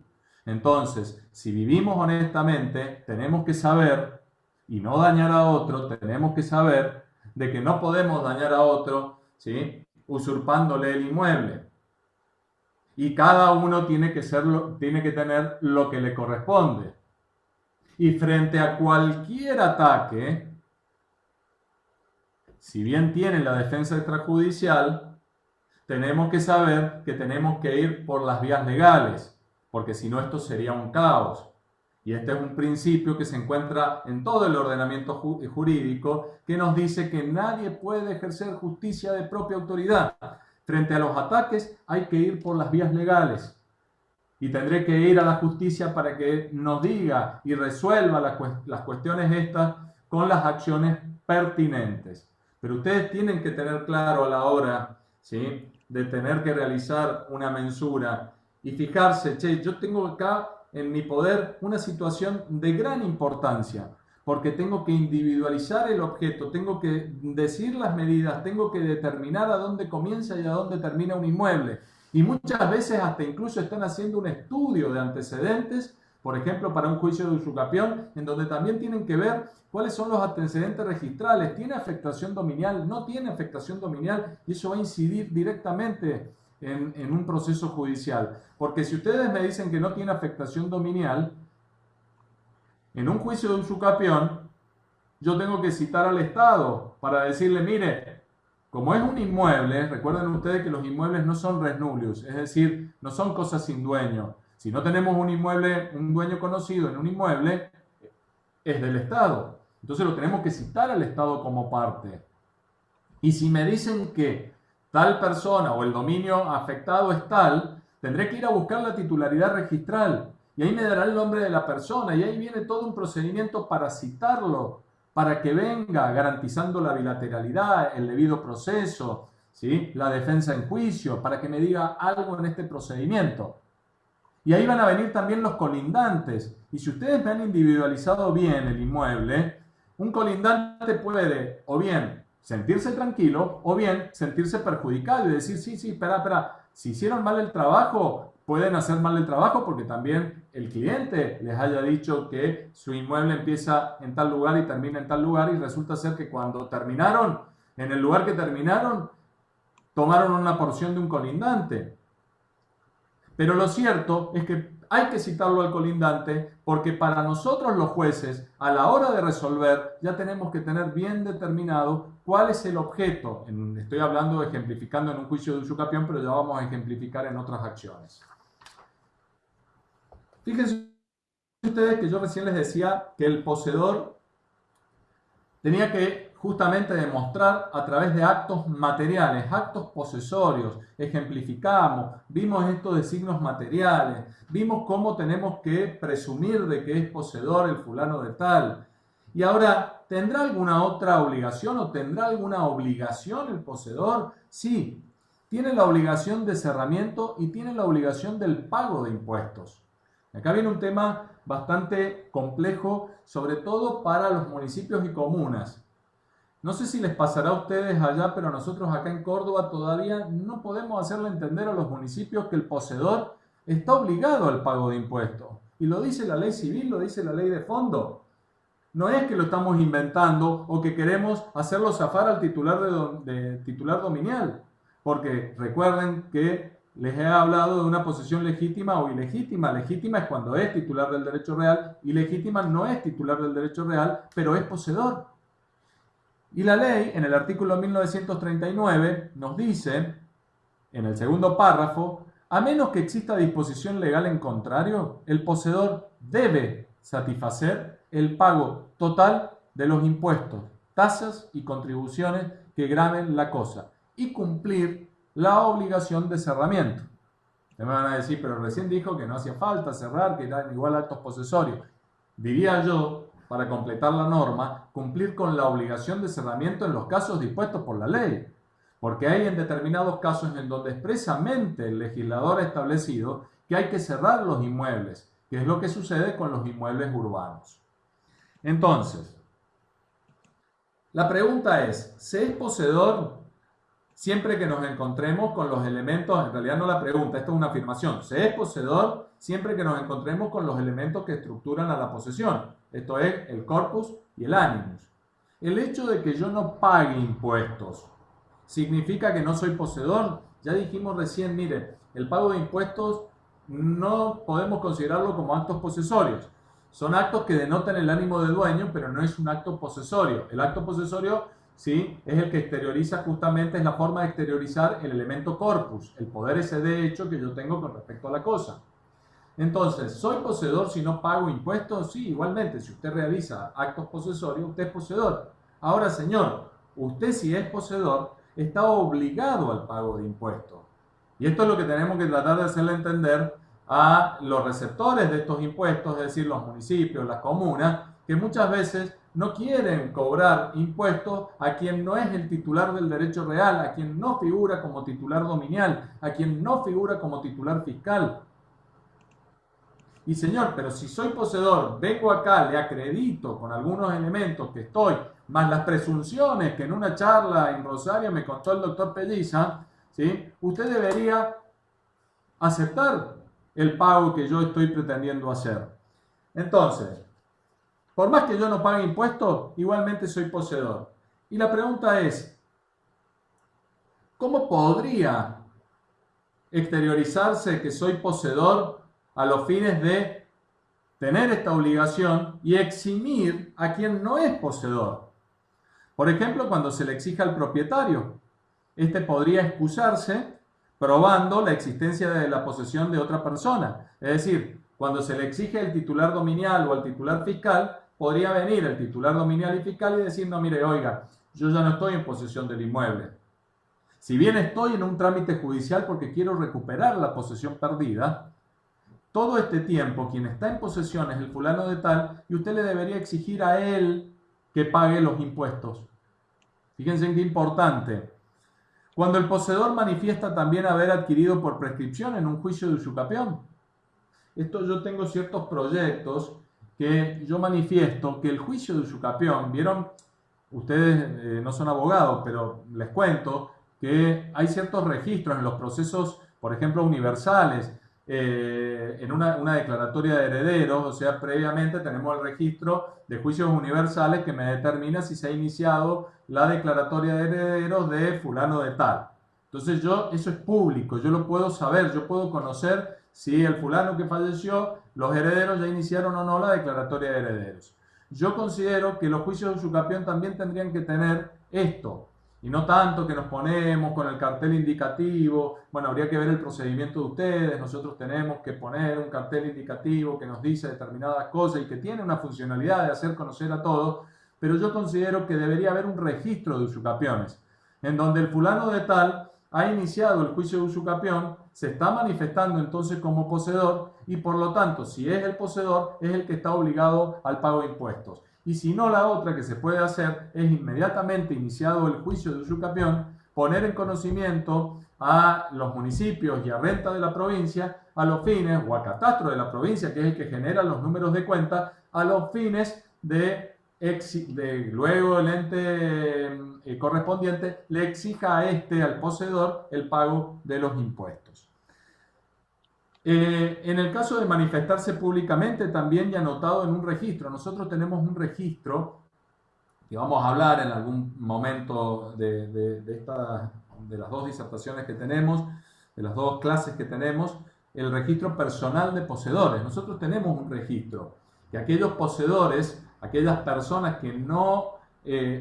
Entonces, si vivimos honestamente, tenemos que saber, y no dañar a otro, tenemos que saber de que no podemos dañar a otro, ¿sí?, usurpándole el inmueble. Y cada uno tiene que tener lo que le corresponde. Y frente a cualquier ataque, si bien tiene la defensa extrajudicial, tenemos que saber que tenemos que ir por las vías legales, porque si no esto sería un caos. Y este es un principio que se encuentra en todo el ordenamiento jurídico que nos dice que nadie puede ejercer justicia de propia autoridad. Frente a los ataques hay que ir por las vías legales. Y tendré que ir a la justicia para que nos diga y resuelva las cuestiones estas con las acciones pertinentes. Pero ustedes tienen que tener claro a la hora, ¿sí?, de tener que realizar una mensura y fijarse, che, yo tengo acá en mi poder una situación de gran importancia, porque tengo que individualizar el objeto, tengo que decir las medidas, tengo que determinar a dónde comienza y a dónde termina un inmueble. Y muchas veces hasta incluso están haciendo un estudio de antecedentes, por ejemplo, para un juicio de usucapión, en donde también tienen que ver cuáles son los antecedentes registrales. ¿Tiene afectación dominial? ¿No tiene afectación dominial? Y eso va a incidir directamente en un proceso judicial. Porque si ustedes me dicen que no tiene afectación dominial, en un juicio de usucapión, yo tengo que citar al Estado para decirle, mire, como es un inmueble, recuerden ustedes que los inmuebles no son res nullius, es decir, no son cosas sin dueño. Si no tenemos un inmueble, un dueño conocido en un inmueble, es del Estado. Entonces lo tenemos que citar al Estado como parte. Y si me dicen que tal persona o el dominio afectado es tal, tendré que ir a buscar la titularidad registral. Y ahí me dará el nombre de la persona. Y ahí viene todo un procedimiento para citarlo, para que venga garantizando la bilateralidad, el debido proceso, ¿sí?, la defensa en juicio, para que me diga algo en este procedimiento. Y ahí van a venir también los colindantes. Y si ustedes me han individualizado bien el inmueble, un colindante puede o bien sentirse tranquilo o bien sentirse perjudicado y decir, sí, espera, si hicieron mal el trabajo, pueden hacer mal el trabajo porque también el cliente les haya dicho que su inmueble empieza en tal lugar y termina en tal lugar y resulta ser que cuando terminaron, en el lugar que terminaron, tomaron una porción de un colindante. Pero lo cierto es que hay que citarlo al colindante porque para nosotros los jueces, a la hora de resolver, ya tenemos que tener bien determinado cuál es el objeto. Estoy hablando, ejemplificando en un juicio de usucapión, pero ya vamos a ejemplificar en otras acciones. Fíjense ustedes que yo recién les decía que el poseedor tenía que justamente demostrar a través de actos materiales, actos posesorios. Ejemplificamos, vimos esto de signos materiales, vimos cómo tenemos que presumir de que es poseedor el fulano de tal. Y ahora, ¿tendrá alguna otra obligación o tendrá alguna obligación el poseedor? Sí, tiene la obligación de cerramiento y tiene la obligación del pago de impuestos. Acá viene un tema bastante complejo, sobre todo para los municipios y comunas. No sé si les pasará a ustedes allá, pero nosotros acá en Córdoba todavía no podemos hacerle entender a los municipios que el poseedor está obligado al pago de impuestos. Y lo dice la ley civil, lo dice la ley de fondo. No es que lo estamos inventando o que queremos hacerlo zafar al titular titular dominial. Porque recuerden que les he hablado de una posesión legítima o ilegítima. Legítima es cuando es titular del derecho real, ilegítima no es titular del derecho real, pero es poseedor. Y la ley, en el artículo 1939, nos dice, en el segundo párrafo, a menos que exista disposición legal en contrario, el poseedor debe satisfacer el pago total de los impuestos, tasas y contribuciones que graven la cosa y cumplir la obligación de cerramiento. Me van a decir, pero recién dijo que no hacía falta cerrar, que eran igual actos posesorios. Diría yo, para completar la norma, cumplir con la obligación de cerramiento en los casos dispuestos por la ley. Porque hay en determinados casos en donde expresamente el legislador ha establecido que hay que cerrar los inmuebles, que es lo que sucede con los inmuebles urbanos. Entonces, la pregunta es, ¿se es poseedor siempre que nos encontremos con los elementos? En realidad no la pregunta, esto es una afirmación. ¿Se es poseedor siempre que nos encontremos con los elementos que estructuran a la posesión? Esto es el corpus y el animus. El hecho de que yo no pague impuestos significa que no soy poseedor. Ya dijimos recién, mire, el pago de impuestos no podemos considerarlo como actos posesorios. Son actos que denotan el ánimo de dueño, pero no es un acto posesorio. El acto posesorio, sí, es el que exterioriza justamente, es la forma de exteriorizar el elemento corpus, el poder ese de hecho que yo tengo con respecto a la cosa. Entonces, ¿soy poseedor si no pago impuestos? Sí, igualmente, si usted realiza actos posesorios, usted es poseedor. Ahora, señor, usted si es poseedor, está obligado al pago de impuestos. Y esto es lo que tenemos que tratar de hacerle entender a los receptores de estos impuestos, es decir, los municipios, las comunas, que muchas veces no quieren cobrar impuestos a quien no es el titular del derecho real, a quien no figura como titular dominial, a quien no figura como titular fiscal. Y señor, pero si soy poseedor, vengo acá, le acredito con algunos elementos que estoy, más las presunciones que en una charla en Rosario me contó el doctor Pelliza, ¿sí? Usted debería aceptar el pago que yo estoy pretendiendo hacer. Entonces, por más que yo no pague impuestos, igualmente soy poseedor. Y la pregunta es, ¿cómo podría exteriorizarse que soy poseedor a los fines de tener esta obligación y eximir a quien no es poseedor? Por ejemplo, cuando se le exija al propietario, este podría excusarse probando la existencia de la posesión de otra persona. Es decir, cuando se le exige al titular dominial o al titular fiscal, podría venir el titular dominial y fiscal y decir, no, mire, oiga, yo ya no estoy en posesión del inmueble. Si bien estoy en un trámite judicial porque quiero recuperar la posesión perdida, todo este tiempo quien está en posesión es el fulano de tal y usted le debería exigir a él que pague los impuestos. Fíjense en qué importante. Cuando el poseedor manifiesta también haber adquirido por prescripción en un juicio de usucapión. Esto yo tengo ciertos proyectos que yo manifiesto que el juicio de usucapión, ¿vieron? Ustedes no son abogados, pero les cuento que hay ciertos registros en los procesos, por ejemplo, universales, en una declaratoria de herederos, o sea, previamente tenemos el registro de juicios universales que me determina si se ha iniciado la declaratoria de herederos de fulano de tal. Entonces eso es público, yo lo puedo saber, yo puedo conocer si el fulano que falleció, los herederos ya iniciaron o no la declaratoria de herederos. Yo considero que los juicios de usucapión también tendrían que tener esto, y no tanto que nos ponemos con el cartel indicativo. Bueno, habría que ver el procedimiento de ustedes. Nosotros tenemos que poner un cartel indicativo que nos dice determinadas cosas y que tiene una funcionalidad de hacer conocer a todos, pero yo considero que debería haber un registro de usucapiones, en donde el fulano de tal ha iniciado el juicio de usucapión, se está manifestando entonces como poseedor y por lo tanto, si es el poseedor, es el que está obligado al pago de impuestos. Y si no, la otra que se puede hacer es inmediatamente iniciado el juicio de usucapión, poner en conocimiento a los municipios y a renta de la provincia a los fines, o a catastro de la provincia, que es el que genera los números de cuenta, a los fines de luego el ente correspondiente le exija a al poseedor, el pago de los impuestos. En el caso de manifestarse públicamente, también ya anotado en un registro. Nosotros tenemos un registro, que vamos a hablar en algún momento de las dos disertaciones que tenemos, de las dos clases que tenemos, el registro personal de poseedores. Nosotros tenemos un registro, que aquellos poseedores, aquellas personas que no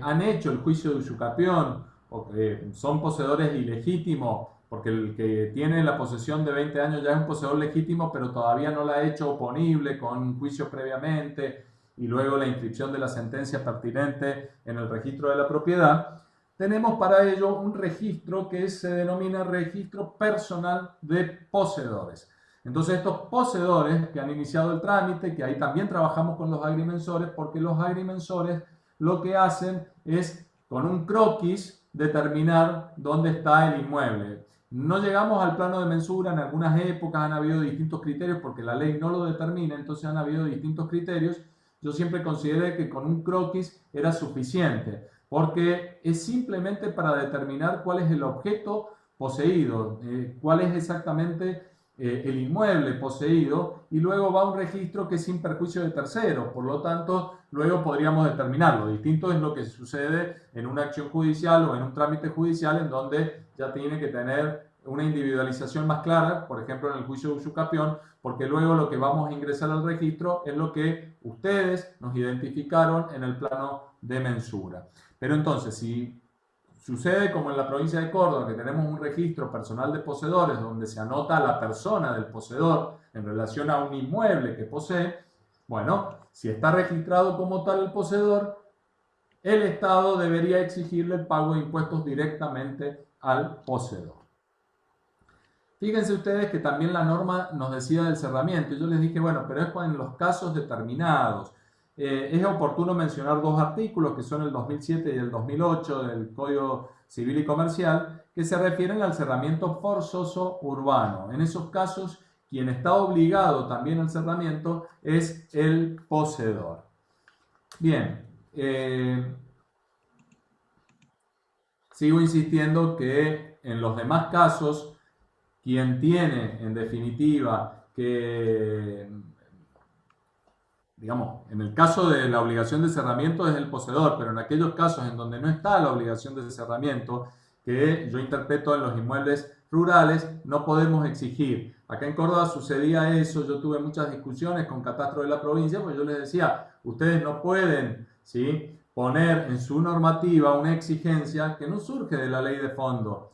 han hecho el juicio de usucapión, o que son poseedores ilegítimos, porque el que tiene la posesión de 20 años ya es un poseedor legítimo, pero todavía no la ha hecho oponible con un juicio previamente y luego la inscripción de la sentencia pertinente en el registro de la propiedad. Tenemos para ello un registro que se denomina registro personal de poseedores. Entonces estos poseedores que han iniciado el trámite, que ahí también trabajamos con los agrimensores, porque los agrimensores lo que hacen es con un croquis determinar dónde está el inmueble. No llegamos al plano de mensura, en algunas épocas han habido distintos criterios porque la ley no lo determina, entonces han habido distintos criterios. Yo siempre consideré que con un croquis era suficiente, porque es simplemente para determinar cuál es el objeto poseído, cuál es exactamente el inmueble poseído, y luego va a un registro que es sin perjuicio de terceros, por lo tanto luego podríamos determinarlo. Distinto es lo que sucede en una acción judicial o en un trámite judicial en donde ya tiene que tener una individualización más clara, por ejemplo en el juicio de usucapión, porque luego lo que vamos a ingresar al registro es lo que ustedes nos identificaron en el plano de mensura. Pero entonces, si sucede como en la provincia de Córdoba, que tenemos un registro personal de poseedores donde se anota a la persona del poseedor en relación a un inmueble que posee, bueno, si está registrado como tal el poseedor, el Estado debería exigirle el pago de impuestos directamente al poseedor. Fíjense ustedes que también la norma nos decía del cerramiento. Yo les dije, bueno, pero es en los casos determinados. es oportuno mencionar dos artículos que son el 2007 y el 2008 del Código Civil y Comercial, que se refieren al cerramiento forzoso urbano. En esos casos, quien está obligado también al cerramiento es el poseedor. Bien, sigo insistiendo que en los demás casos, quien tiene en definitiva que, digamos, en el caso de la obligación de cerramiento es el poseedor, pero en aquellos casos en donde no está la obligación de cerramiento, que yo interpreto en los inmuebles rurales, no podemos exigir. Acá en Córdoba sucedía eso, yo tuve muchas discusiones con Catastro de la provincia, porque yo les decía, ustedes no pueden, ¿sí?, poner en su normativa una exigencia que no surge de la ley de fondo.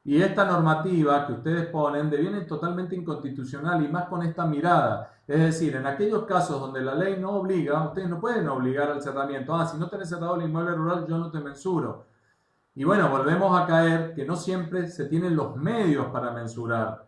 Y esta normativa que ustedes ponen deviene totalmente inconstitucional y más con esta mirada. Es decir, en aquellos casos donde la ley no obliga, ustedes no pueden obligar al cerramiento. Ah, si no tenés cerrado el inmueble rural, yo no te mensuro. Y bueno, volvemos a caer que no siempre se tienen los medios para mensurar,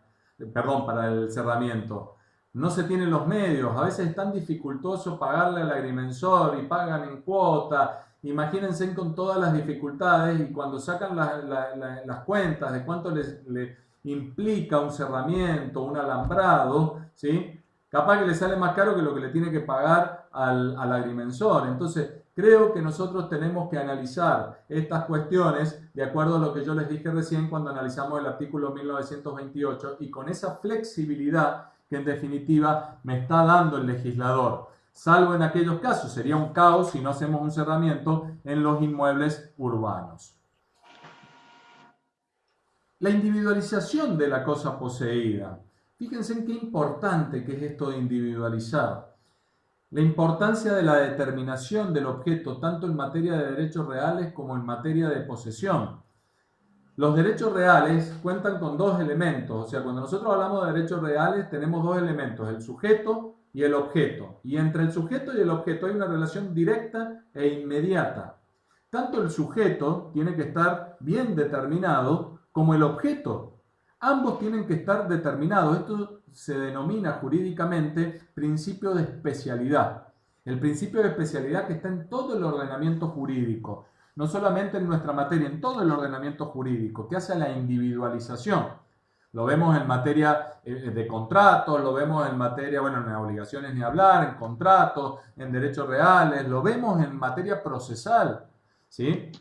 para el cerramiento. No se tienen los medios, a veces es tan dificultoso pagarle al agrimensor y pagan en cuota. Imagínense con todas las dificultades y cuando sacan las cuentas de cuánto le implica un cerramiento, un alambrado, ¿sí?, capaz que le sale más caro que lo que le tiene que pagar al agrimensor. Entonces, creo que nosotros tenemos que analizar estas cuestiones de acuerdo a lo que yo les dije recién cuando analizamos el artículo 1928 y con esa flexibilidad que en definitiva me está dando el legislador. Salvo en aquellos casos, sería un caos si no hacemos un cerramiento en los inmuebles urbanos. La individualización de la cosa poseída. Fíjense en qué importante que es esto de individualizar. La importancia de la determinación del objeto, tanto en materia de derechos reales como en materia de posesión. Los derechos reales cuentan con dos elementos, o sea, cuando nosotros hablamos de derechos reales tenemos dos elementos, el sujeto y el objeto. Y entre el sujeto y el objeto hay una relación directa e inmediata. Tanto el sujeto tiene que estar bien determinado como el objeto. Ambos tienen que estar determinados. Esto se denomina jurídicamente principio de especialidad. El principio de especialidad que está en todo el ordenamiento jurídico, no solamente en nuestra materia, en todo el ordenamiento jurídico, que hace a la individualización. Lo vemos en materia de contratos, lo vemos en materia, bueno, en obligaciones ni hablar, en contratos, en derechos reales, lo vemos en materia procesal, ¿sí?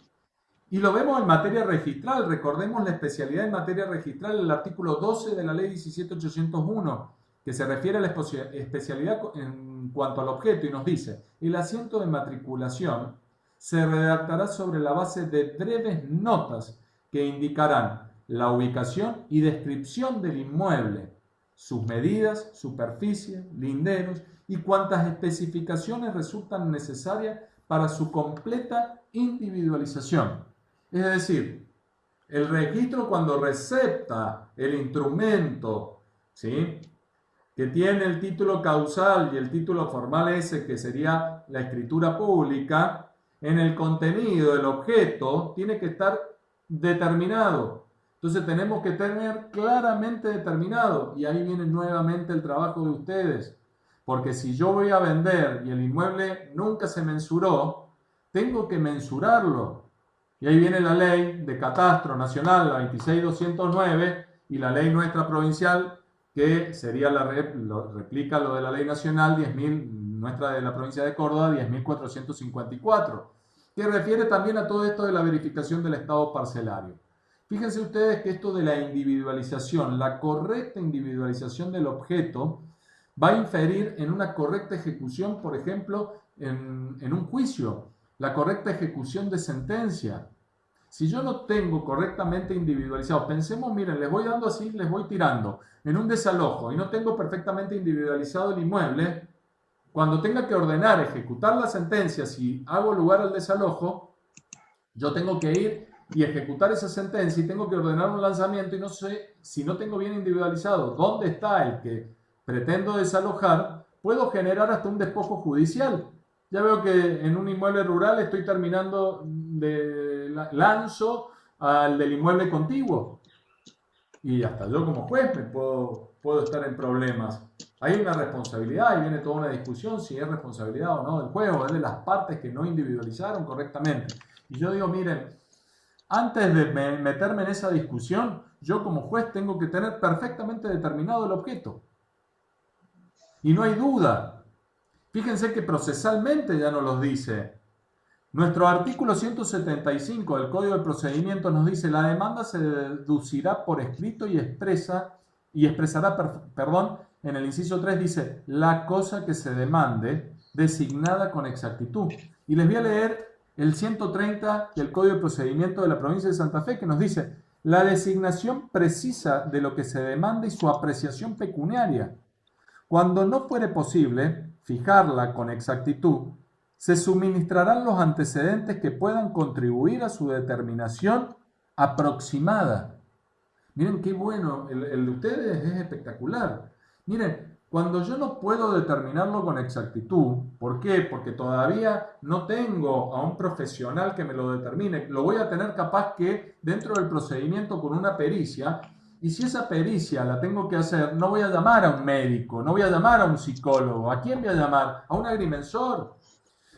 Y lo vemos en materia registral. Recordemos la especialidad en materia registral, el artículo 12 de la ley 17.801, que se refiere a la especialidad en cuanto al objeto y nos dice, el asiento de matriculación se redactará sobre la base de breves notas que indicarán la ubicación y descripción del inmueble, sus medidas, superficie, linderos y cuantas especificaciones resultan necesarias para su completa individualización. Es decir, el registro cuando recepta el instrumento, ¿sí?, que tiene el título causal y el título formal ese, que sería la escritura pública, en el contenido del objeto tiene que estar determinado. Entonces tenemos que tener claramente determinado, y ahí viene nuevamente el trabajo de ustedes, porque si yo voy a vender y el inmueble nunca se mensuró, tengo que mensurarlo. Y ahí viene la ley de catastro nacional, la 26.209, y la ley nuestra provincial, que sería replica lo de la ley nacional 10.000, nuestra de la provincia de Córdoba, 10.454, que refiere también a todo esto de la verificación del estado parcelario. Fíjense ustedes que esto de la individualización, la correcta individualización del objeto, va a inferir en una correcta ejecución, por ejemplo, en un juicio, la correcta ejecución de sentencia. Si yo no tengo correctamente individualizado, pensemos, miren, les voy dando así, les voy tirando en un desalojo y no tengo perfectamente individualizado el inmueble, cuando tenga que ordenar, ejecutar la sentencia, si hago lugar al desalojo, yo tengo que ir y ejecutar esa sentencia y tengo que ordenar un lanzamiento y no sé, si no tengo bien individualizado dónde está el que pretendo desalojar, puedo generar hasta un despojo judicial. Ya veo que en un inmueble rural estoy terminando de lanzo al del inmueble contiguo. Y hasta yo como juez me puedo estar en problemas. Hay una responsabilidad y viene toda una discusión si es responsabilidad o no del juez o es de las partes que no individualizaron correctamente. Y yo digo, miren, antes de meterme en esa discusión, yo como juez tengo que tener perfectamente determinado el objeto. Y no hay duda. Fíjense que procesalmente ya nos los dice. Nuestro artículo 175 del Código de Procedimientos nos dice: la demanda se deducirá por escrito y expresará, en el inciso 3 dice, la cosa que se demande designada con exactitud. Y les voy a leer el 130 del Código de Procedimientos de la provincia de Santa Fe, que nos dice: la designación precisa de lo que se demanda y su apreciación pecuniaria. Cuando no fuere posible fijarla con exactitud, se suministrarán los antecedentes que puedan contribuir a su determinación aproximada. Miren qué bueno, el de ustedes es espectacular. Miren, cuando yo no puedo determinarlo con exactitud, ¿por qué? Porque todavía no tengo a un profesional que me lo determine. Lo voy a tener capaz que dentro del procedimiento con una pericia, y si esa pericia la tengo que hacer, no voy a llamar a un médico, no voy a llamar a un psicólogo. ¿A quién voy a llamar? A un agrimensor.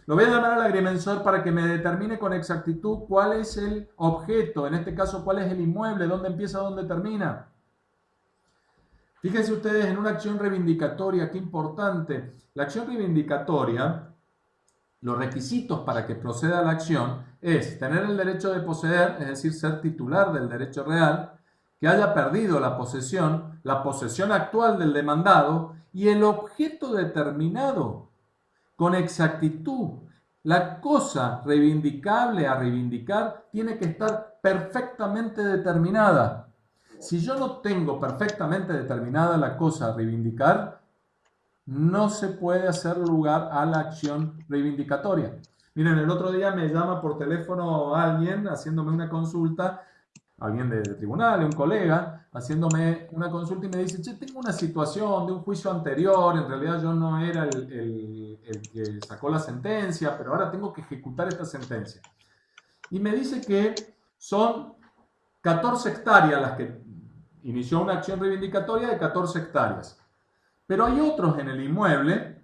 Lo voy a llamar al agrimensor para que me determine con exactitud cuál es el objeto, en este caso cuál es el inmueble, dónde empieza, dónde termina. Fíjense ustedes en una acción reivindicatoria, qué importante. La acción reivindicatoria, los requisitos para que proceda la acción es tener el derecho de poseer, es decir, ser titular del derecho real, que haya perdido la posesión actual del demandado y el objeto determinado con exactitud. La cosa reivindicable a reivindicar tiene que estar perfectamente determinada. Si yo no tengo perfectamente determinada la cosa a reivindicar, no se puede hacer lugar a la acción reivindicatoria. Miren, el otro día me llama por teléfono alguien haciéndome una consulta, alguien de tribunal, un colega, haciéndome una consulta y me dice: che, tengo una situación de un juicio anterior, en realidad yo no era el que sacó la sentencia, pero ahora tengo que ejecutar esta sentencia. Y me dice que son 14 hectáreas las que inició una acción reivindicatoria de 14 hectáreas. Pero hay otros en el inmueble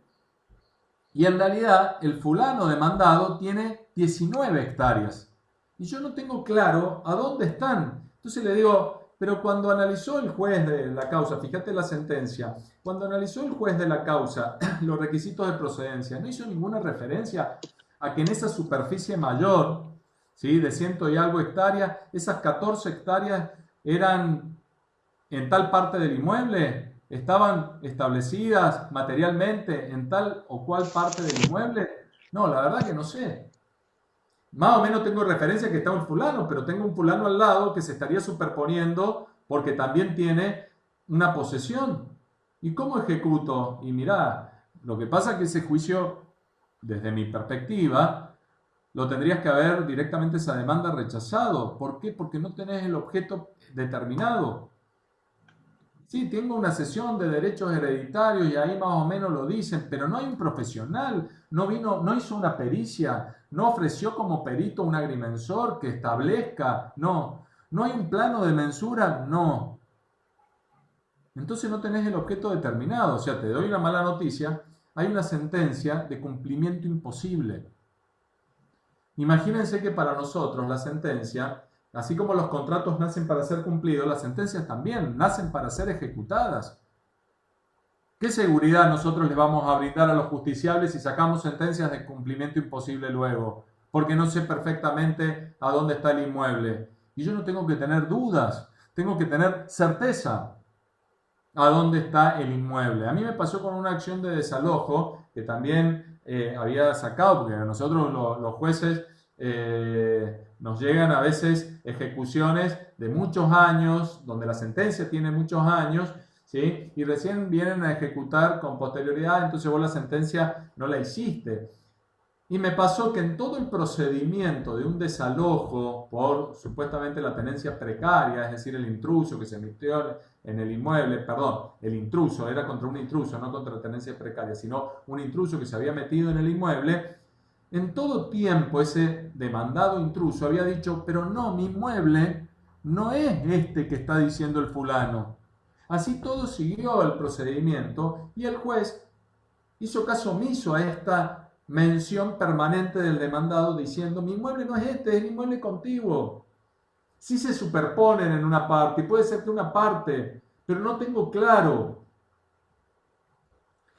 y en realidad el fulano demandado tiene 19 hectáreas. Y yo no tengo claro a dónde están. Entonces le digo, pero cuando analizó el juez de la causa, fíjate la sentencia, cuando analizó el juez de la causa los requisitos de procedencia, no hizo ninguna referencia a que en esa superficie mayor, ¿sí?, de 100 y algo hectáreas, esas 14 hectáreas eran en tal parte del inmueble, estaban establecidas materialmente en tal o cual parte del inmueble. No, la verdad que no sé. Más o menos tengo referencia que está un fulano, pero tengo un fulano al lado que se estaría superponiendo porque también tiene una posesión. ¿Y cómo ejecuto? Y mirá, lo que pasa es que ese juicio, desde mi perspectiva, lo tendrías que haber directamente esa demanda rechazado. ¿Por qué? Porque no tenés el objeto determinado. Sí, tengo una sesión de derechos hereditarios y ahí más o menos lo dicen, pero no hay un profesional, no hizo una pericia, no ofreció como perito un agrimensor que establezca, no hay un plano de mensura, no. Entonces no tenés el objeto determinado, o sea, te doy una mala noticia, hay una sentencia de cumplimiento imposible. Imagínense que para nosotros la sentencia, así como los contratos nacen para ser cumplidos, las sentencias también nacen para ser ejecutadas. ¿Qué seguridad nosotros le vamos a brindar a los justiciables si sacamos sentencias de cumplimiento imposible luego? Porque no sé perfectamente a dónde está el inmueble. Y yo no tengo que tener dudas, tengo que tener certeza a dónde está el inmueble. A mí me pasó con una acción de desalojo que también había sacado, porque a nosotros los jueces nos llegan a veces ejecuciones de muchos años, donde la sentencia tiene muchos años, ¿sí?, y recién vienen a ejecutar con posterioridad, entonces vos la sentencia no la hiciste. Y me pasó que en todo el procedimiento de un desalojo por supuestamente la tenencia precaria, es decir, el intruso que se metió en el inmueble, perdón, el intruso, era contra un intruso, no contra la tenencia precaria, sino un intruso que se había metido en el inmueble, en todo tiempo ese demandado intruso había dicho: pero no, mi inmueble no es este que está diciendo el fulano. Así todo siguió el procedimiento y el juez hizo caso omiso a esta mención permanente del demandado diciendo: mi inmueble no es este, es el inmueble contiguo. Sí se superponen en una parte, y puede ser que una parte, pero no tengo claro.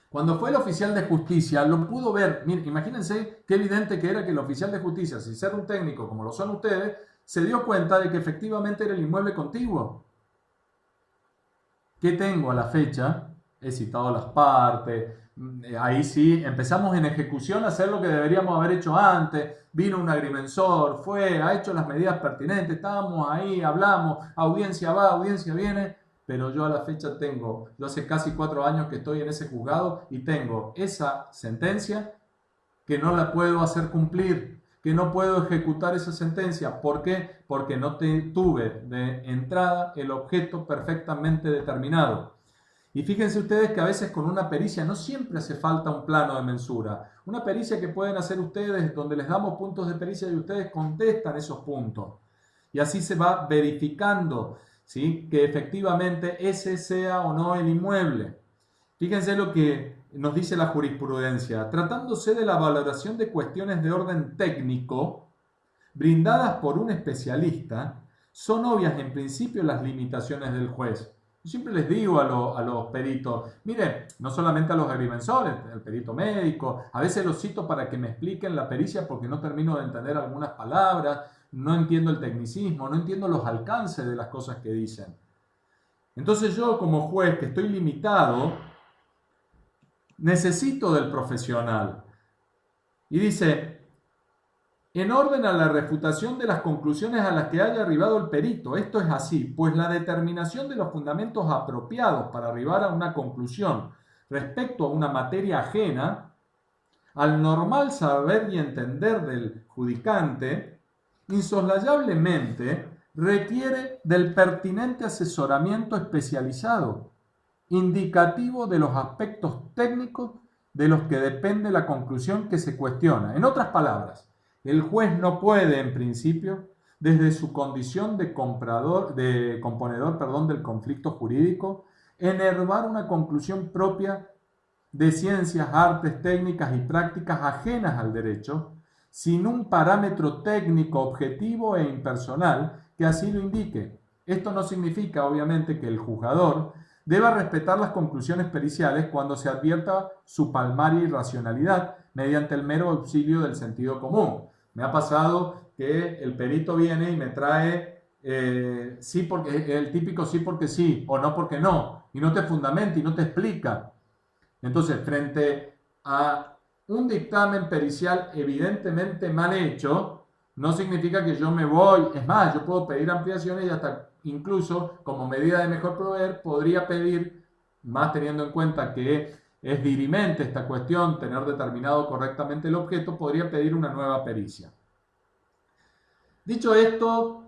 Cuando fue el oficial de justicia, lo pudo ver. Miren, imagínense qué evidente que era que el oficial de justicia, sin ser un técnico como lo son ustedes, se dio cuenta de que efectivamente era el inmueble contiguo. ¿Qué tengo a la fecha? He citado las partes. Ahí sí, empezamos en ejecución a hacer lo que deberíamos haber hecho antes. Vino un agrimensor, ha hecho las medidas pertinentes, estábamos ahí, hablamos, audiencia va, audiencia viene, pero yo a la fecha yo hace casi 4 años que estoy en ese juzgado y tengo esa sentencia que no la puedo hacer cumplir, que no puedo ejecutar esa sentencia. ¿Por qué? Porque no tuve de entrada el objeto perfectamente determinado. Y fíjense ustedes que a veces con una pericia no siempre hace falta un plano de mensura. Una pericia que pueden hacer ustedes, donde les damos puntos de pericia y ustedes contestan esos puntos. Y así se va verificando, ¿sí?, que efectivamente ese sea o no el inmueble. Fíjense lo que nos dice la jurisprudencia. Tratándose de la valoración de cuestiones de orden técnico, brindadas por un especialista, son obvias en principio las limitaciones del juez. Yo siempre les digo a los peritos, mire, no solamente a los agrimensores, el perito médico, a veces los cito para que me expliquen la pericia porque no termino de entender algunas palabras, no entiendo el tecnicismo, no entiendo los alcances de las cosas que dicen. Entonces yo como juez que estoy limitado, necesito del profesional. Y dice: en orden a la refutación de las conclusiones a las que haya arribado el perito, esto es así, pues la determinación de los fundamentos apropiados para arribar a una conclusión respecto a una materia ajena, al normal saber y entender del judicante, insoslayablemente requiere del pertinente asesoramiento especializado, indicativo de los aspectos técnicos de los que depende la conclusión que se cuestiona. En otras palabras, el juez no puede, en principio, desde su condición de componedor del conflicto jurídico, enervar una conclusión propia de ciencias, artes, técnicas y prácticas ajenas al derecho, sin un parámetro técnico objetivo e impersonal que así lo indique. Esto no significa, obviamente, que el juzgador deba respetar las conclusiones periciales cuando se advierta su palmaria irracionalidad mediante el mero auxilio del sentido común. Me ha pasado que el perito viene y me trae sí porque, el típico sí porque sí o no porque no, y no te fundamenta y no te explica. Entonces, frente a un dictamen pericial evidentemente mal hecho, no significa que yo me voy. Es más, yo puedo pedir ampliaciones y hasta incluso como medida de mejor proveer podría pedir, más teniendo en cuenta que es dirimente esta cuestión, tener determinado correctamente el objeto, podría pedir una nueva pericia. Dicho esto,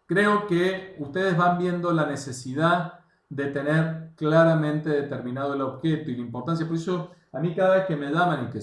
creo que ustedes van viendo la necesidad de tener claramente determinado el objeto y la importancia. Por eso, a mí cada vez que me llaman y que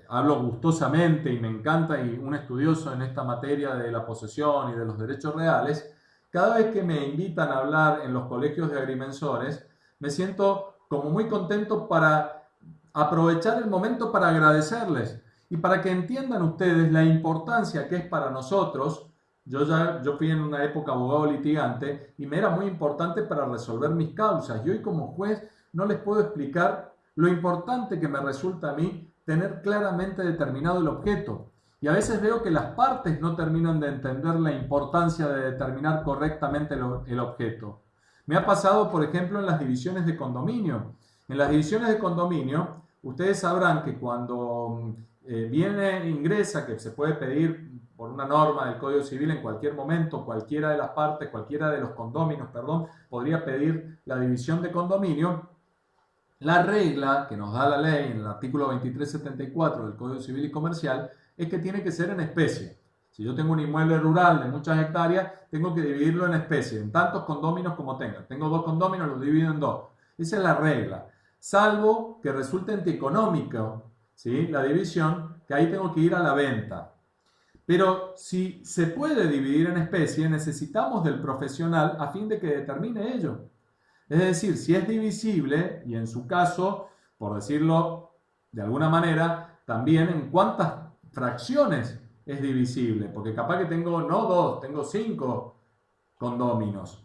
hablo gustosamente y me encanta, y un estudioso en esta materia de la posesión y de los derechos reales, cada vez que me invitan a hablar en los colegios de agrimensores, me siento como muy contento para aprovechar el momento para agradecerles y para que entiendan ustedes la importancia que es para nosotros. Yo fui en una época abogado litigante y me era muy importante para resolver mis causas, y hoy como juez no les puedo explicar lo importante que me resulta a mí tener claramente determinado el objeto. Y a veces veo que las partes no terminan de entender la importancia de determinar correctamente el objeto. Me ha pasado, por ejemplo, en las divisiones de condominio. En las divisiones de condominio, ustedes sabrán que cuando ingresa, que se puede pedir por una norma del Código Civil en cualquier momento, cualquiera de las partes, cualquiera de los condóminos, podría pedir la división de condominio. La regla que nos da la ley en el artículo 2374 del Código Civil y Comercial es que tiene que ser en especie. Si yo tengo un inmueble rural de muchas hectáreas, tengo que dividirlo en especie, en tantos condóminos como tenga. Tengo 2 condóminos, los divido en 2. Esa es la regla. Salvo que resulte antieconómico, ¿sí?, la división, que ahí tengo que ir a la venta. Pero si se puede dividir en especie, necesitamos del profesional a fin de que determine ello. Es decir, si es divisible, y en su caso, por decirlo de alguna manera, también en cuántas fracciones es divisible, porque capaz que tengo no 2, tengo 5 condóminos.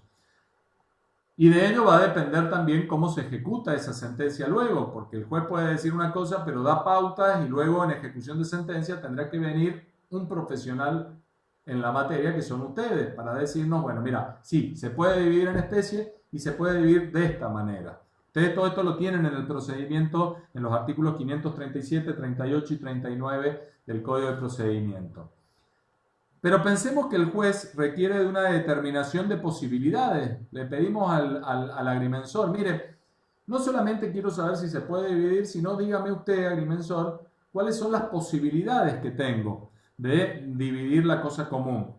Y de ello va a depender también cómo se ejecuta esa sentencia luego, porque el juez puede decir una cosa, pero da pautas y luego en ejecución de sentencia tendrá que venir un profesional en la materia, que son ustedes, para decirnos, bueno, mira, sí, se puede dividir en especie y se puede dividir de esta manera. Ustedes todo esto lo tienen en el procedimiento, en los artículos 537, 38 y 39 del Código de Procedimiento. Pero pensemos que el juez requiere de una determinación de posibilidades. Le pedimos al agrimensor, mire, no solamente quiero saber si se puede dividir, sino dígame usted, agrimensor, cuáles son las posibilidades que tengo de dividir la cosa común.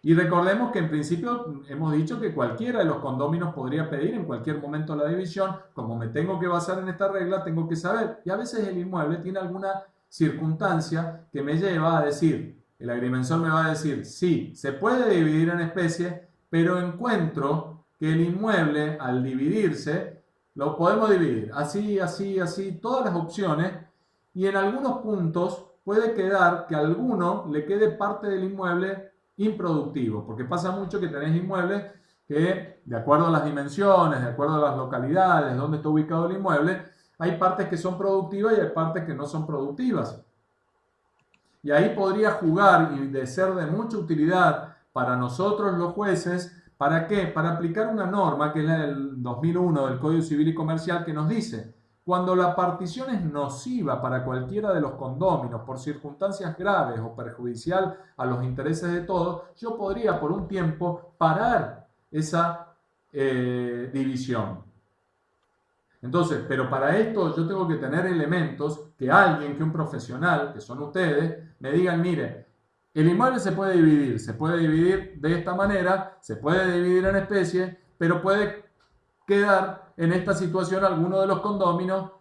Y recordemos que en principio hemos dicho que cualquiera de los condóminos podría pedir en cualquier momento la división. Como me tengo que basar en esta regla, tengo que saber. Y a veces el inmueble tiene alguna circunstancia que me lleva a decir, el agrimensor me va a decir, sí, se puede dividir en especie, pero encuentro que el inmueble al dividirse, lo podemos dividir así, así, así, todas las opciones, y en algunos puntos puede quedar que a alguno le quede parte del inmueble improductivo, porque pasa mucho que tenés inmuebles que, de acuerdo a las dimensiones, de acuerdo a las localidades, donde está ubicado el inmueble, hay partes que son productivas y hay partes que no son productivas. Y ahí podría jugar y de ser de mucha utilidad para nosotros los jueces. ¿Para qué? Para aplicar una norma que es la del 2001 del Código Civil y Comercial que nos dice, cuando la partición es nociva para cualquiera de los condóminos por circunstancias graves o perjudicial a los intereses de todos, yo podría por un tiempo parar esa división. Entonces, pero para esto yo tengo que tener elementos que alguien, que un profesional, que son ustedes, me digan, mire, el inmueble se puede dividir de esta manera, se puede dividir en especie, pero puede quedar en esta situación alguno de los condóminos.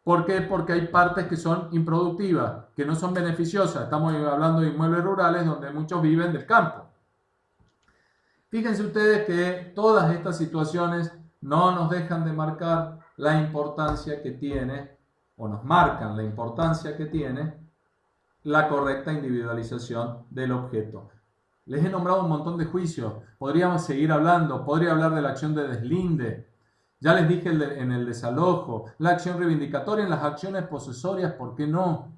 ¿Por qué? Porque hay partes que son improductivas, que no son beneficiosas. Estamos hablando de inmuebles rurales donde muchos viven del campo. Fíjense ustedes que todas estas situaciones no nos dejan de marcar la importancia que tiene, o nos marcan la importancia que tiene, la correcta individualización del objeto. Les he nombrado un montón de juicios, podríamos seguir hablando, podría hablar de la acción de deslinde, ya les dije en el desalojo, la acción reivindicatoria, en las acciones posesorias, ¿por qué no?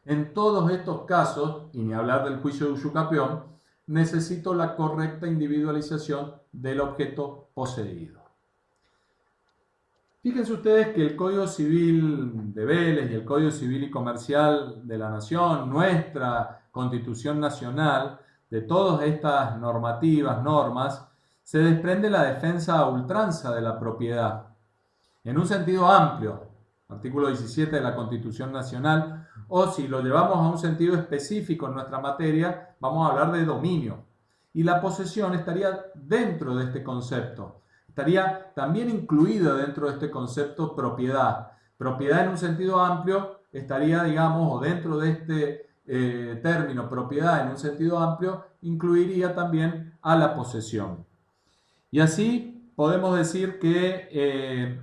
En todos estos casos, y ni hablar del juicio de Usucapión, necesito la correcta individualización del objeto poseído. Fíjense ustedes que el Código Civil de Vélez y el Código Civil y Comercial de la Nación, nuestra Constitución Nacional, de todas estas normas, se desprende la defensa a ultranza de la propiedad. En un sentido amplio, artículo 17 de la Constitución Nacional, o si lo llevamos a un sentido específico en nuestra materia, vamos a hablar de dominio. Y la posesión estaría dentro de este concepto. Estaría también incluida dentro de este concepto propiedad. Propiedad en un sentido amplio estaría, digamos, o dentro de este término propiedad en un sentido amplio, incluiría también a la posesión. Y así podemos decir que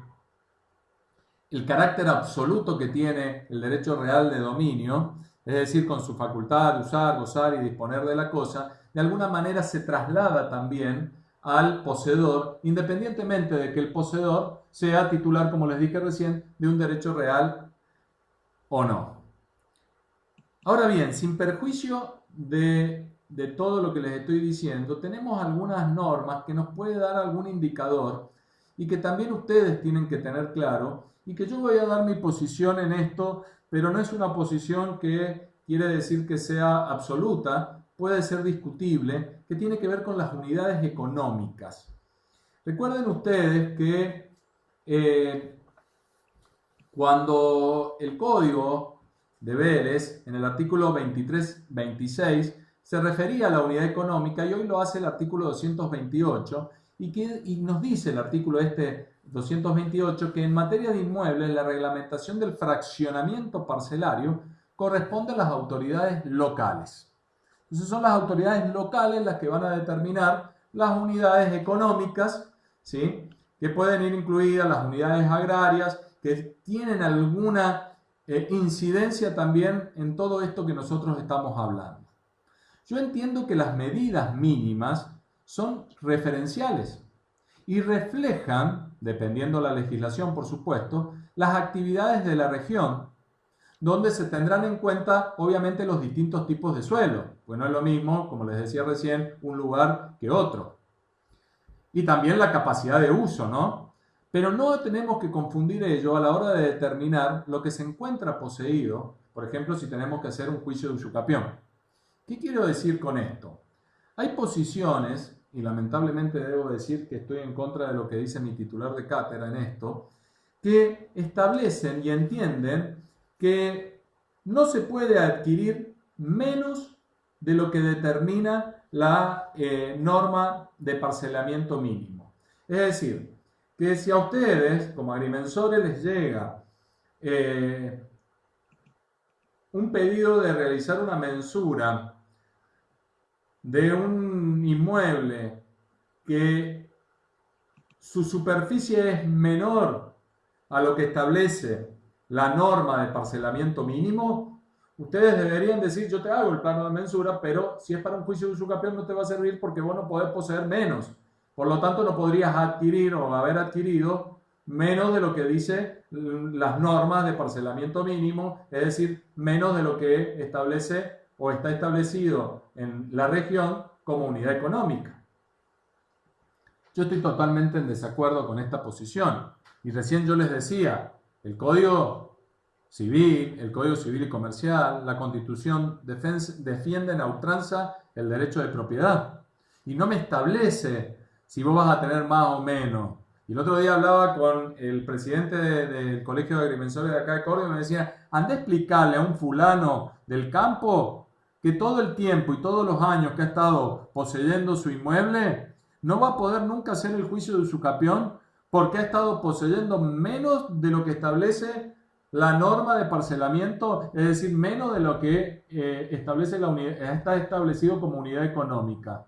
el carácter absoluto que tiene el derecho real de dominio, es decir, con su facultad de usar, gozar y disponer de la cosa, de alguna manera se traslada también al poseedor, independientemente de que el poseedor sea titular, como les dije recién, de un derecho real o no. Ahora bien, sin perjuicio de todo lo que les estoy diciendo, tenemos algunas normas que nos puede dar algún indicador y que también ustedes tienen que tener claro y que yo voy a dar mi posición en esto, pero no es una posición que quiere decir que sea absoluta, puede ser discutible, que tiene que ver con las unidades económicas. Recuerden ustedes que cuando el Código de Vélez, en el artículo 23-26, se refería a la unidad económica y hoy lo hace el artículo 228 y nos dice el artículo 228 que en materia de inmuebles la reglamentación del fraccionamiento parcelario corresponde a las autoridades locales. Entonces son las autoridades locales las que van a determinar las unidades económicas, ¿sí?, que pueden ir incluidas, las unidades agrarias, que tienen alguna incidencia también en todo esto que nosotros estamos hablando. Yo entiendo que las medidas mínimas son referenciales y reflejan, dependiendo de la legislación por supuesto, las actividades de la región, donde se tendrán en cuenta obviamente los distintos tipos de suelo, pues no es lo mismo, como les decía recién, un lugar que otro. Y también la capacidad de uso, ¿no? Pero no tenemos que confundir ello a la hora de determinar lo que se encuentra poseído, por ejemplo, si tenemos que hacer un juicio de usucapión. ¿Qué quiero decir con esto? Hay posiciones, y lamentablemente debo decir que estoy en contra de lo que dice mi titular de cátedra en esto, que establecen y entienden que no se puede adquirir menos de lo que determina la norma de parcelamiento mínimo. Es decir, que si a ustedes, como agrimensores, les llega un pedido de realizar una mensura de un inmueble que su superficie es menor a lo que establece la norma de parcelamiento mínimo, ustedes deberían decir: yo te hago el plano de mensura, pero si es para un juicio de usucapión no te va a servir porque vos no podés poseer menos. Por lo tanto, no podrías adquirir o haber adquirido menos de lo que dice las normas de parcelamiento mínimo, es decir, menos de lo que establece o está establecido en la región como unidad económica. Yo estoy totalmente en desacuerdo con esta posición. Y recién yo les decía, el Código Civil, el Código Civil y Comercial, la Constitución defienden a ultranza el derecho de propiedad. Y no me establece si vos vas a tener más o menos. Y el otro día hablaba con el presidente del Colegio de Agrimensores de acá de Córdoba y me decía: anda a explicarle a un fulano del campo que todo el tiempo y todos los años que ha estado poseyendo su inmueble no va a poder nunca hacer el juicio de usucapión porque ha estado poseyendo menos de lo que establece la norma de parcelamiento, es decir, menos de lo que establece la unidad, está establecido como unidad económica.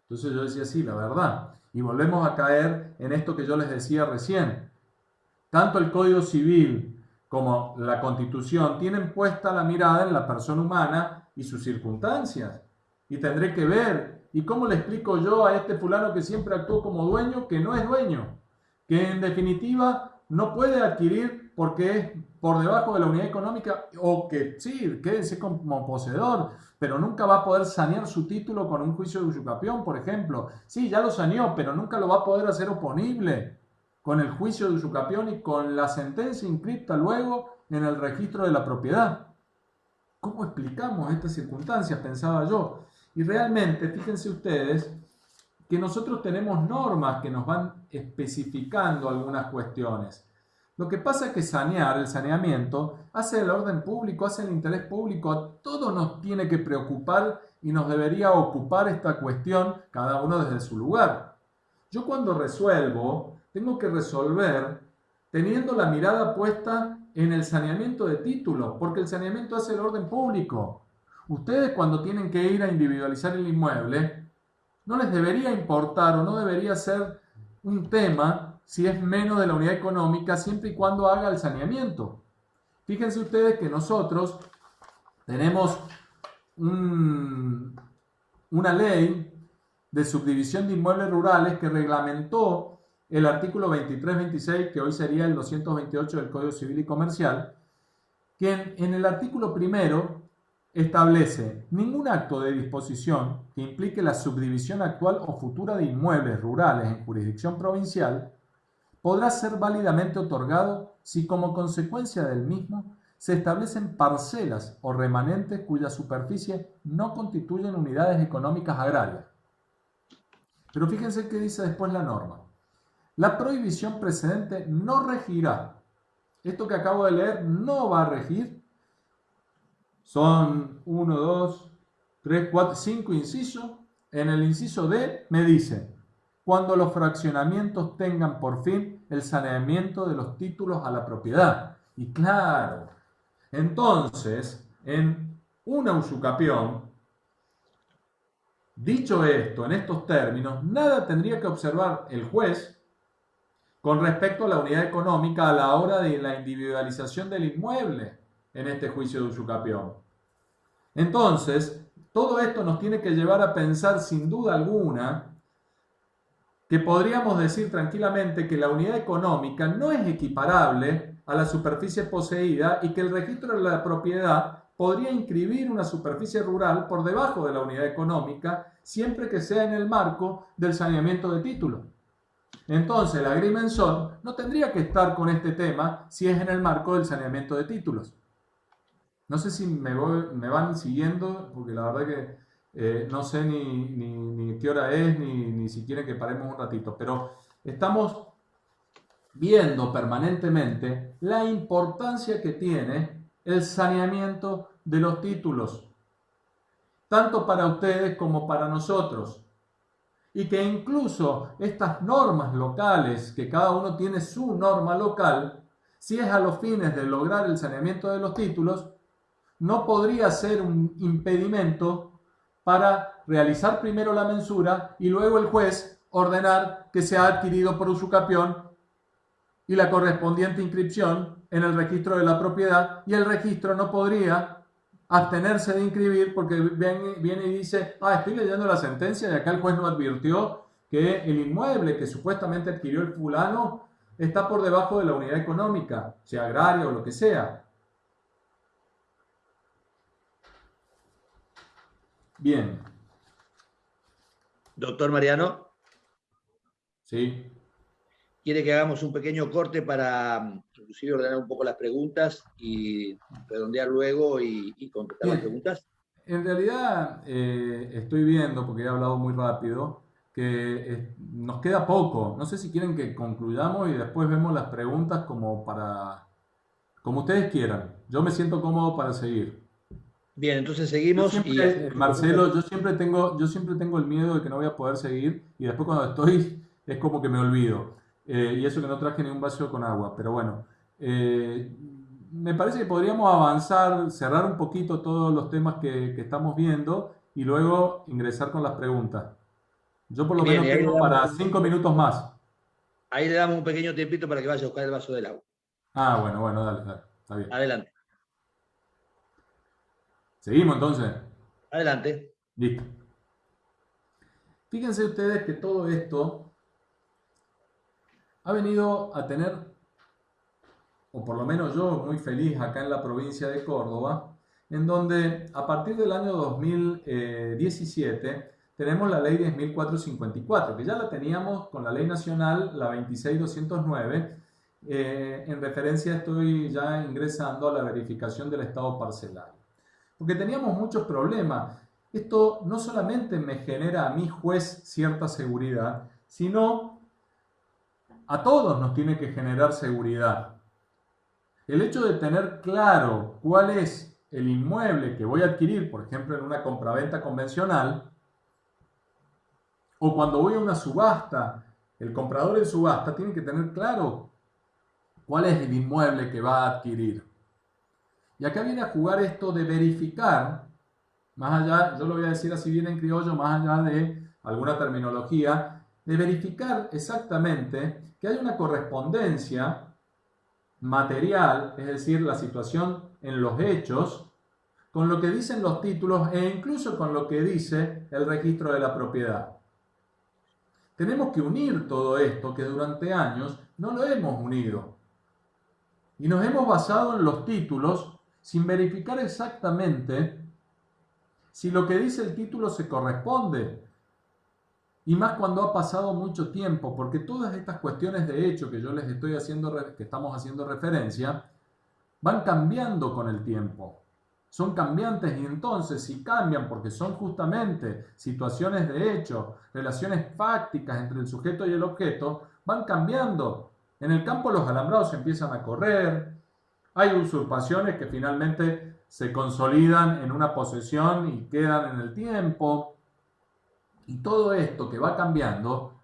Entonces yo decía: sí, la verdad. Y volvemos a caer en esto que yo les decía recién. Tanto el Código Civil como la Constitución tienen puesta la mirada en la persona humana y sus circunstancias. Y tendré que ver, ¿y cómo le explico yo a este fulano que siempre actuó como dueño que no es dueño? Que en definitiva no puede adquirir porque es por debajo de la unidad económica, o que sí, quédese como poseedor, pero nunca va a poder sanear su título con un juicio de usucapión, por ejemplo. Sí, ya lo saneó, pero nunca lo va a poder hacer oponible con el juicio de usucapión y con la sentencia inscripta luego en el registro de la propiedad. ¿Cómo explicamos estas circunstancias?, pensaba yo. Y realmente, fíjense ustedes que nosotros tenemos normas que nos van especificando algunas cuestiones. Lo que pasa es que sanear, el saneamiento, hace el orden público, hace el interés público. A todos nos tiene que preocupar y nos debería ocupar esta cuestión, cada uno desde su lugar. Yo cuando resuelvo, tengo que resolver teniendo la mirada puesta en el saneamiento de título, porque el saneamiento hace el orden público. Ustedes, cuando tienen que ir a individualizar el inmueble, no les debería importar o no debería ser un tema si es menos de la unidad económica, siempre y cuando haga el saneamiento. Fíjense ustedes que nosotros tenemos una ley de subdivisión de inmuebles rurales que reglamentó el artículo 2326, que hoy sería el 228 del Código Civil y Comercial, que en el artículo primero establece: ningún acto de disposición que implique la subdivisión actual o futura de inmuebles rurales en jurisdicción provincial podrá ser válidamente otorgado si como consecuencia del mismo se establecen parcelas o remanentes cuya superficie no constituyen unidades económicas agrarias. Pero fíjense qué dice después la norma: la prohibición precedente no regirá. Esto que acabo de leer no va a regir. Son 1, 2, 3, 4, 5 incisos. En el inciso D me dice: cuando los fraccionamientos tengan por fin el saneamiento de los títulos a la propiedad. Y claro, Entonces, en una usucapión, dicho esto, en estos términos, nada tendría que observar el juez con respecto a la unidad económica a la hora de la individualización del inmueble en este juicio de usucapión. Entonces, todo esto nos tiene que llevar a pensar sin duda alguna que podríamos decir tranquilamente que la unidad económica no es equiparable a la superficie poseída y que el registro de la propiedad podría inscribir una superficie rural por debajo de la unidad económica siempre que sea en el marco del saneamiento de títulos. Entonces, el agrimensor no tendría que estar con este tema si es en el marco del saneamiento de títulos. No sé si me van siguiendo, porque la verdad que no sé ni qué hora es, ni si quieren que paremos un ratito, pero estamos viendo permanentemente la importancia que tiene el saneamiento de los títulos, tanto para ustedes como para nosotros. Y que incluso estas normas locales, que cada uno tiene su norma local, si es a los fines de lograr el saneamiento de los títulos, no podría ser un impedimento para realizar primero la mensura y luego el juez ordenar que sea adquirido por usucapión y la correspondiente inscripción en el registro de la propiedad, y el registro no podría abstenerse de inscribir porque viene y dice, estoy leyendo la sentencia y acá el juez no advirtió que el inmueble que supuestamente adquirió el fulano está por debajo de la unidad económica, sea agraria o lo que sea. Bien. Doctor Mariano. Sí. ¿Quiere que hagamos un pequeño corte para inclusive ordenar un poco las preguntas y redondear luego y contestar las preguntas? En realidad estoy viendo, porque he hablado muy rápido, que nos queda poco. No sé si quieren que concluyamos y después vemos las preguntas como ustedes quieran. Yo me siento cómodo para seguir. Bien, entonces seguimos. Marcelo, yo siempre tengo el miedo de que no voy a poder seguir y después cuando estoy es como que me olvido. Y eso que no traje ni un vaso con agua. Pero bueno, me parece que podríamos avanzar, cerrar un poquito todos los temas que estamos viendo y luego ingresar con las preguntas. Yo por lo menos tengo para 5 minutos más. Ahí le damos un pequeño tiempito para que vaya a buscar el vaso del agua. Bueno, dale, está bien. Adelante. ¿Seguimos entonces? Adelante. Listo. Fíjense ustedes que todo esto ha venido a tener, o por lo menos yo muy feliz acá en la provincia de Córdoba, en donde a partir del año 2017 tenemos la ley 10.454, que ya la teníamos con la ley nacional, la 26.209, en referencia estoy ya ingresando a la verificación del estado parcelario. Porque teníamos muchos problemas. Esto no solamente me genera a mí, juez, cierta seguridad, sino a todos nos tiene que generar seguridad. El hecho de tener claro cuál es el inmueble que voy a adquirir, por ejemplo, en una compraventa convencional, o cuando voy a una subasta, el comprador en subasta tiene que tener claro cuál es el inmueble que va a adquirir. Y acá viene a jugar esto de verificar, más allá, yo lo voy a decir así bien en criollo, más allá de alguna terminología, de verificar exactamente que hay una correspondencia material, es decir, la situación en los hechos, con lo que dicen los títulos e incluso con lo que dice el registro de la propiedad. Tenemos que unir todo esto que durante años no lo hemos unido. Y nos hemos basado en los títulos sin verificar exactamente si lo que dice el título se corresponde. Y más cuando ha pasado mucho tiempo, porque todas estas cuestiones de hecho que yo les estoy haciendo, que estamos haciendo referencia, van cambiando con el tiempo. Son cambiantes y entonces si cambian porque son justamente situaciones de hecho, relaciones fácticas entre el sujeto y el objeto, van cambiando. En el campo los alambrados empiezan a correr, hay usurpaciones que finalmente se consolidan en una posesión y quedan en el tiempo. Y todo esto que va cambiando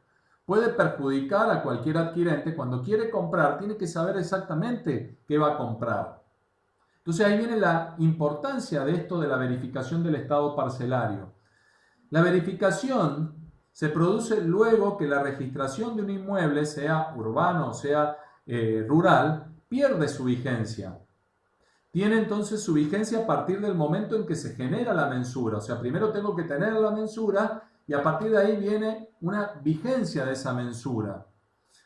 puede perjudicar a cualquier adquirente. Cuando quiere comprar, tiene que saber exactamente qué va a comprar. Entonces ahí viene la importancia de esto de la verificación del estado parcelario. La verificación se produce luego que la registración de un inmueble, sea urbano o sea rural, pierde su vigencia. Tiene entonces su vigencia a partir del momento en que se genera la mensura. O sea, primero tengo que tener la mensura y a partir de ahí viene una vigencia de esa mensura.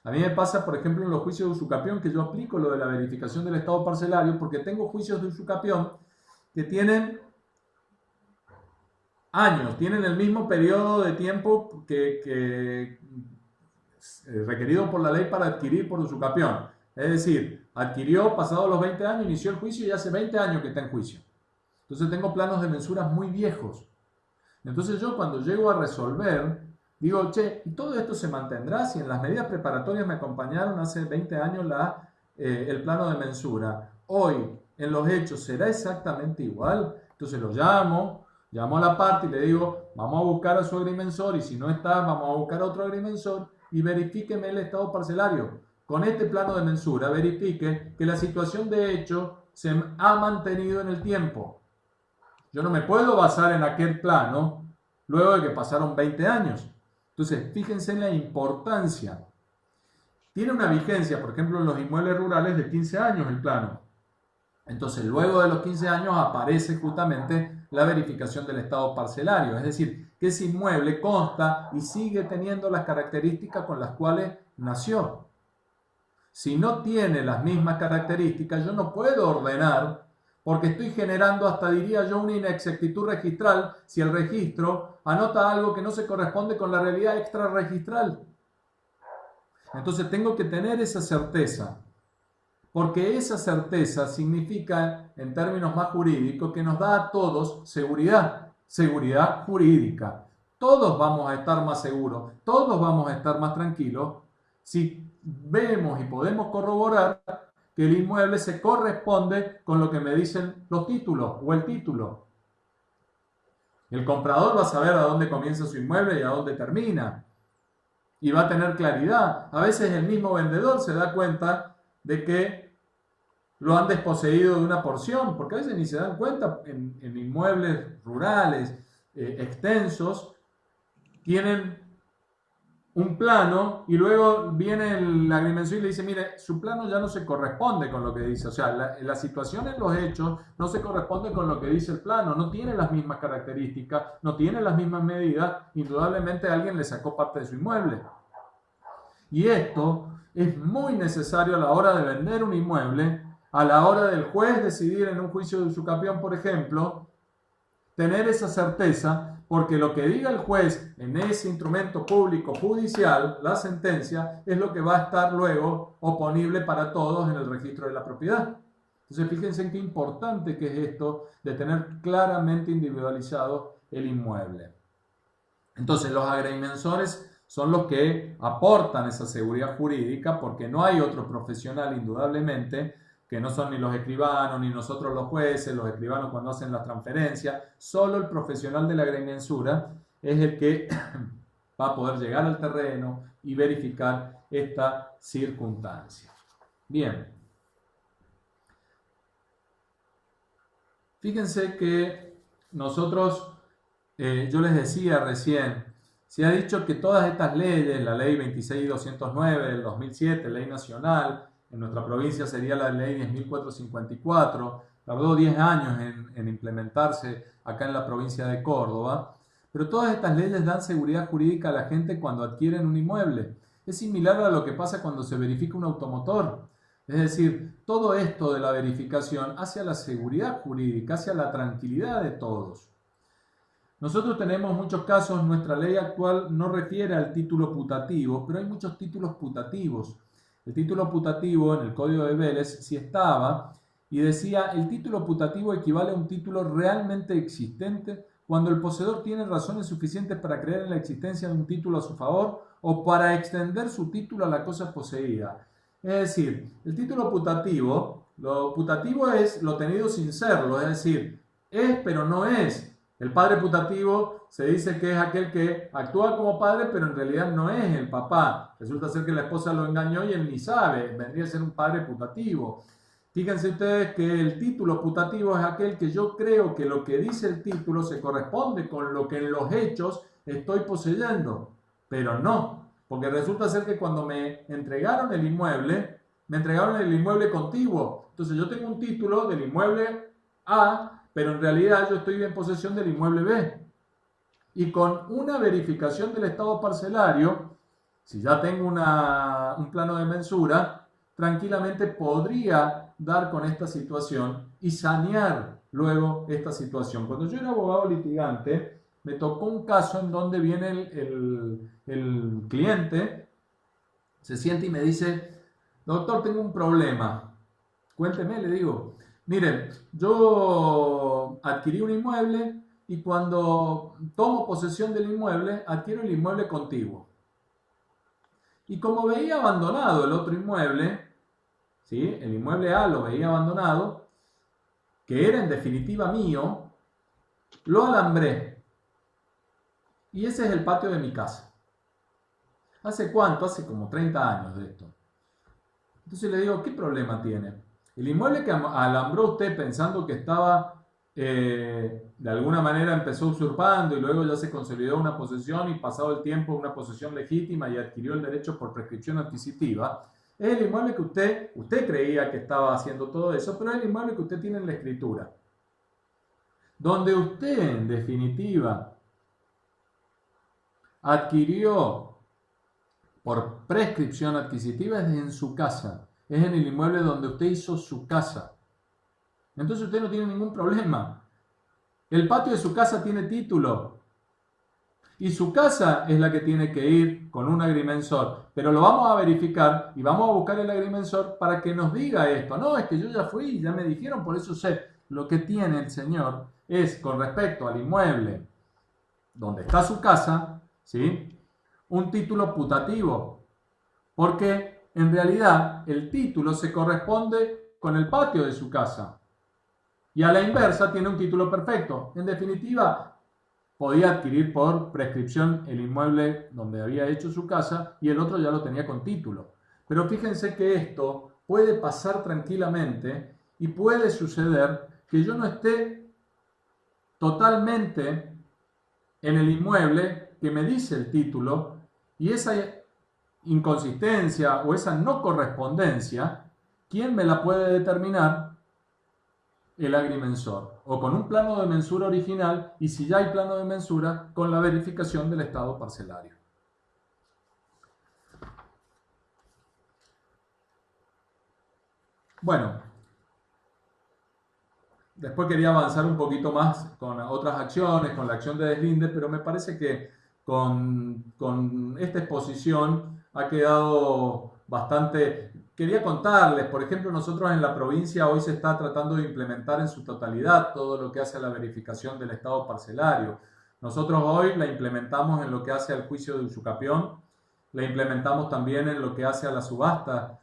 A mí me pasa, por ejemplo, en los juicios de usucapión que yo aplico lo de la verificación del estado parcelario porque tengo juicios de usucapión que tienen años, tienen el mismo periodo de tiempo que requerido por la ley para adquirir por usucapión. Es decir, adquirió pasados los 20 años, inició el juicio y hace 20 años que está en juicio. Entonces tengo planos de mensuras muy viejos. Entonces yo cuando llego a resolver, digo, che, ¿y todo esto se mantendrá? Si en las medidas preparatorias me acompañaron hace 20 años el plano de mensura, hoy en los hechos será exactamente igual. Entonces lo llamo a la parte y le digo, vamos a buscar a su agrimensor y si no está, vamos a buscar a otro agrimensor y verifíqueme el estado parcelario. Con este plano de mensura verifique que la situación de hecho se ha mantenido en el tiempo. Yo no me puedo basar en aquel plano luego de que pasaron 20 años. Entonces, fíjense en la importancia. Tiene una vigencia, por ejemplo, en los inmuebles rurales de 15 años el plano. Entonces, luego de los 15 años aparece justamente la verificación del estado parcelario. Es decir, que ese inmueble consta y sigue teniendo las características con las cuales nació. Si no tiene las mismas características, yo no puedo ordenar porque estoy generando hasta, diría yo, una inexactitud registral si el registro anota algo que no se corresponde con la realidad extrarregistral. Entonces tengo que tener esa certeza, porque esa certeza significa, en términos más jurídicos, que nos da a todos seguridad jurídica. Todos vamos a estar más seguros, todos vamos a estar más tranquilos si vemos y podemos corroborar que el inmueble se corresponde con lo que me dicen los títulos o el título. El comprador va a saber a dónde comienza su inmueble y a dónde termina. Y va a tener claridad. A veces el mismo vendedor se da cuenta de que lo han desposeído de una porción, porque a veces ni se dan cuenta en inmuebles rurales extensos, tienen un plano y luego viene el agrimensor y le dice, mire, su plano ya no se corresponde con lo que dice, o sea, la situación en los hechos no se corresponde con lo que dice el plano, no tiene las mismas características, no tiene las mismas medidas, indudablemente alguien le sacó parte de su inmueble. Y esto es muy necesario a la hora de vender un inmueble, a la hora del juez decidir en un juicio de usucapión, por ejemplo, tener esa certeza, porque lo que diga el juez en ese instrumento público judicial, la sentencia, es lo que va a estar luego oponible para todos en el registro de la propiedad. Entonces fíjense en qué importante que es esto de tener claramente individualizado el inmueble. Entonces los agrimensores son los que aportan esa seguridad jurídica porque no hay otro profesional indudablemente que no son ni los escribanos, ni nosotros los jueces, los escribanos cuando hacen las transferencias, solo el profesional de la agrimensura es el que va a poder llegar al terreno y verificar esta circunstancia. Bien. Fíjense que nosotros, yo les decía recién, se ha dicho que todas estas leyes, la ley 26.209 del 2007, ley nacional, en nuestra provincia sería la ley 10.454, tardó 10 años en implementarse acá en la provincia de Córdoba, pero todas estas leyes dan seguridad jurídica a la gente cuando adquieren un inmueble. Es similar a lo que pasa cuando se verifica un automotor. Es decir, todo esto de la verificación hacia la seguridad jurídica, hacia la tranquilidad de todos. Nosotros tenemos muchos casos, nuestra ley actual no refiere al título putativo, pero hay muchos títulos putativos. El título putativo en el Código de Vélez sí estaba y decía el título putativo equivale a un título realmente existente cuando el poseedor tiene razones suficientes para creer en la existencia de un título a su favor o para extender su título a la cosa poseída. Es decir, el título putativo, lo putativo es lo tenido sin serlo, es decir, es pero no es. El padre putativo se dice que es aquel que actúa como padre, pero en realidad no es el papá. Resulta ser que la esposa lo engañó y él ni sabe, vendría a ser un padre putativo. Fíjense ustedes que el título putativo es aquel que yo creo que lo que dice el título se corresponde con lo que en los hechos estoy poseyendo, pero no, porque resulta ser que cuando me entregaron el inmueble, me entregaron el inmueble contiguo. Entonces yo tengo un título del inmueble A, pero en realidad yo estoy en posesión del inmueble B. Y con una verificación del estado parcelario, si ya tengo un plano de mensura, tranquilamente podría dar con esta situación y sanear luego esta situación. Cuando yo era abogado litigante, me tocó un caso en donde viene el cliente, se siente y me dice, doctor, tengo un problema. Cuénteme, le digo. Miren, yo adquirí un inmueble y cuando tomo posesión del inmueble, adquiero el inmueble contiguo. Y como veía abandonado el otro inmueble, ¿sí? El inmueble A lo veía abandonado, que era en definitiva mío, lo alambré. Y ese es el patio de mi casa. ¿Hace cuánto? Hace como 30 años de esto. Entonces le digo, ¿qué problema tiene? El inmueble que alambró usted pensando que estaba, de alguna manera empezó usurpando y luego ya se consolidó una posesión y pasado el tiempo una posesión legítima y adquirió el derecho por prescripción adquisitiva, es el inmueble que usted creía que estaba haciendo todo eso, pero es el inmueble que usted tiene en la escritura. Donde usted, en definitiva, adquirió por prescripción adquisitiva es en su casa. Es en el inmueble donde usted hizo su casa. Entonces usted no tiene ningún problema. El patio de su casa tiene título. Y su casa es la que tiene que ir con un agrimensor. Pero lo vamos a verificar y vamos a buscar el agrimensor para que nos diga esto. No, es que yo ya fui, ya me dijeron, por eso sé. Lo que tiene el señor es con respecto al inmueble donde está su casa, ¿sí? Un título putativo. Porque en realidad el título se corresponde con el patio de su casa. Y a la inversa tiene un título perfecto. En definitiva, podía adquirir por prescripción el inmueble donde había hecho su casa y el otro ya lo tenía con título. Pero fíjense que esto puede pasar tranquilamente y puede suceder que yo no esté totalmente en el inmueble que me dice el título y esa inconsistencia o esa no correspondencia, ¿quién me la puede determinar? El agrimensor, o con un plano de mensura original, y si ya hay plano de mensura, con la verificación del estado parcelario. Bueno, después quería avanzar un poquito más con otras acciones, con la acción de deslinde, pero me parece que con esta exposición ha quedado bastante. Quería contarles, por ejemplo, nosotros en la provincia hoy se está tratando de implementar en su totalidad todo lo que hace a la verificación del estado parcelario. Nosotros hoy la implementamos en lo que hace al juicio de usucapión, la implementamos también en lo que hace a la subasta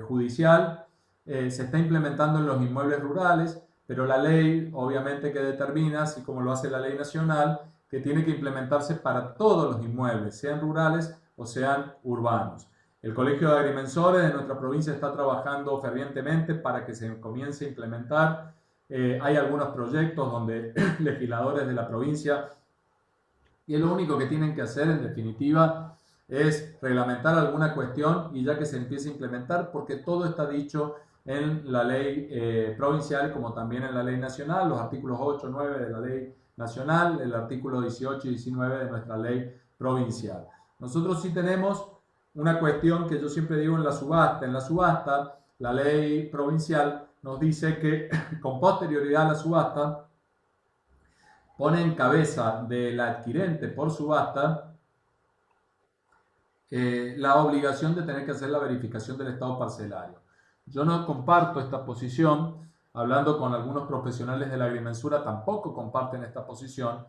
judicial, se está implementando en los inmuebles rurales, pero la ley obviamente que determina, así como lo hace la ley nacional, que tiene que implementarse para todos los inmuebles, sean rurales o sean urbanos. El Colegio de Agrimensores de nuestra provincia está trabajando fervientemente para que se comience a implementar. Hay algunos proyectos donde legisladores de la provincia, y lo único que tienen que hacer en definitiva es reglamentar alguna cuestión y ya que se empiece a implementar, porque todo está dicho en la ley provincial como también en la ley nacional, los artículos 8, 9 de la ley nacional, el artículo 18 y 19 de nuestra ley provincial. Nosotros sí tenemos una cuestión que yo siempre digo en la subasta. En la subasta, la ley provincial nos dice que con posterioridad a la subasta pone en cabeza del adquirente por subasta la obligación de tener que hacer la verificación del estado parcelario. Yo no comparto esta posición, hablando con algunos profesionales de la agrimensura tampoco comparten esta posición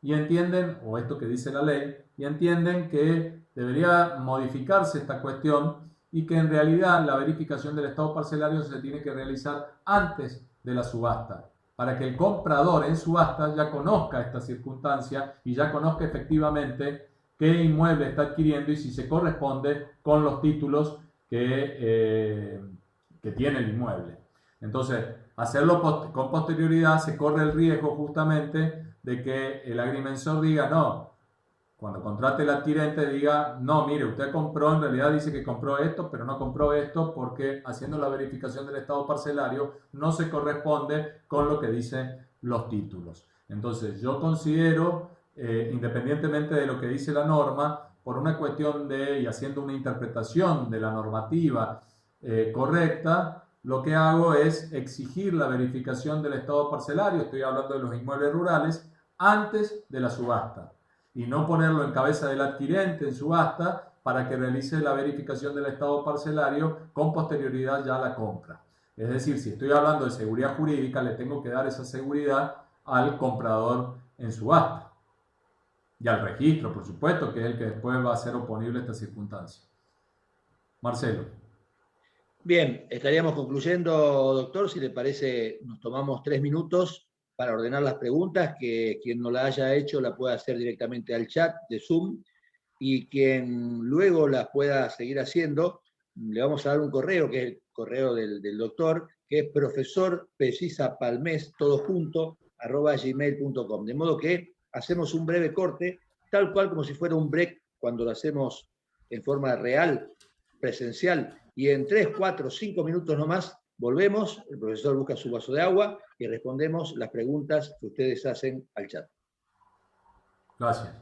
y entienden, o esto que dice la ley, y entienden que debería modificarse esta cuestión y que en realidad la verificación del estado parcelario se tiene que realizar antes de la subasta, para que el comprador en subasta ya conozca esta circunstancia y ya conozca efectivamente qué inmueble está adquiriendo y si se corresponde con los títulos que tiene el inmueble. Entonces, hacerlo con posterioridad se corre el riesgo justamente de que el agrimensor diga, no, cuando contrate el adquirente diga, no, mire, usted compró, en realidad dice que compró esto, pero no compró esto porque haciendo la verificación del estado parcelario no se corresponde con lo que dicen los títulos. Entonces, yo considero, independientemente de lo que dice la norma, por una cuestión de, y haciendo una interpretación de la normativa correcta, lo que hago es exigir la verificación del estado parcelario, estoy hablando de los inmuebles rurales, antes de la subasta y no ponerlo en cabeza del adquirente en subasta para que realice la verificación del estado parcelario con posterioridad ya a la compra. Es decir, si estoy hablando de seguridad jurídica, le tengo que dar esa seguridad al comprador en subasta y al registro, por supuesto, que es el que después va a ser oponible a esta circunstancia. Marcelo. Bien, estaríamos concluyendo, doctor. Si le parece, nos tomamos 3 minutos para ordenar las preguntas, que quien no la haya hecho la pueda hacer directamente al chat de Zoom y quien luego las pueda seguir haciendo, le vamos a dar un correo, que es el correo del doctor, que es profesorpecisapalmes, todo junto, @gmail.com. De modo que hacemos un breve corte, tal cual como si fuera un break cuando lo hacemos en forma real, presencial, y en 3, 4, 5 minutos nomás volvemos, el profesor busca su vaso de agua y respondemos las preguntas que ustedes hacen al chat. Gracias.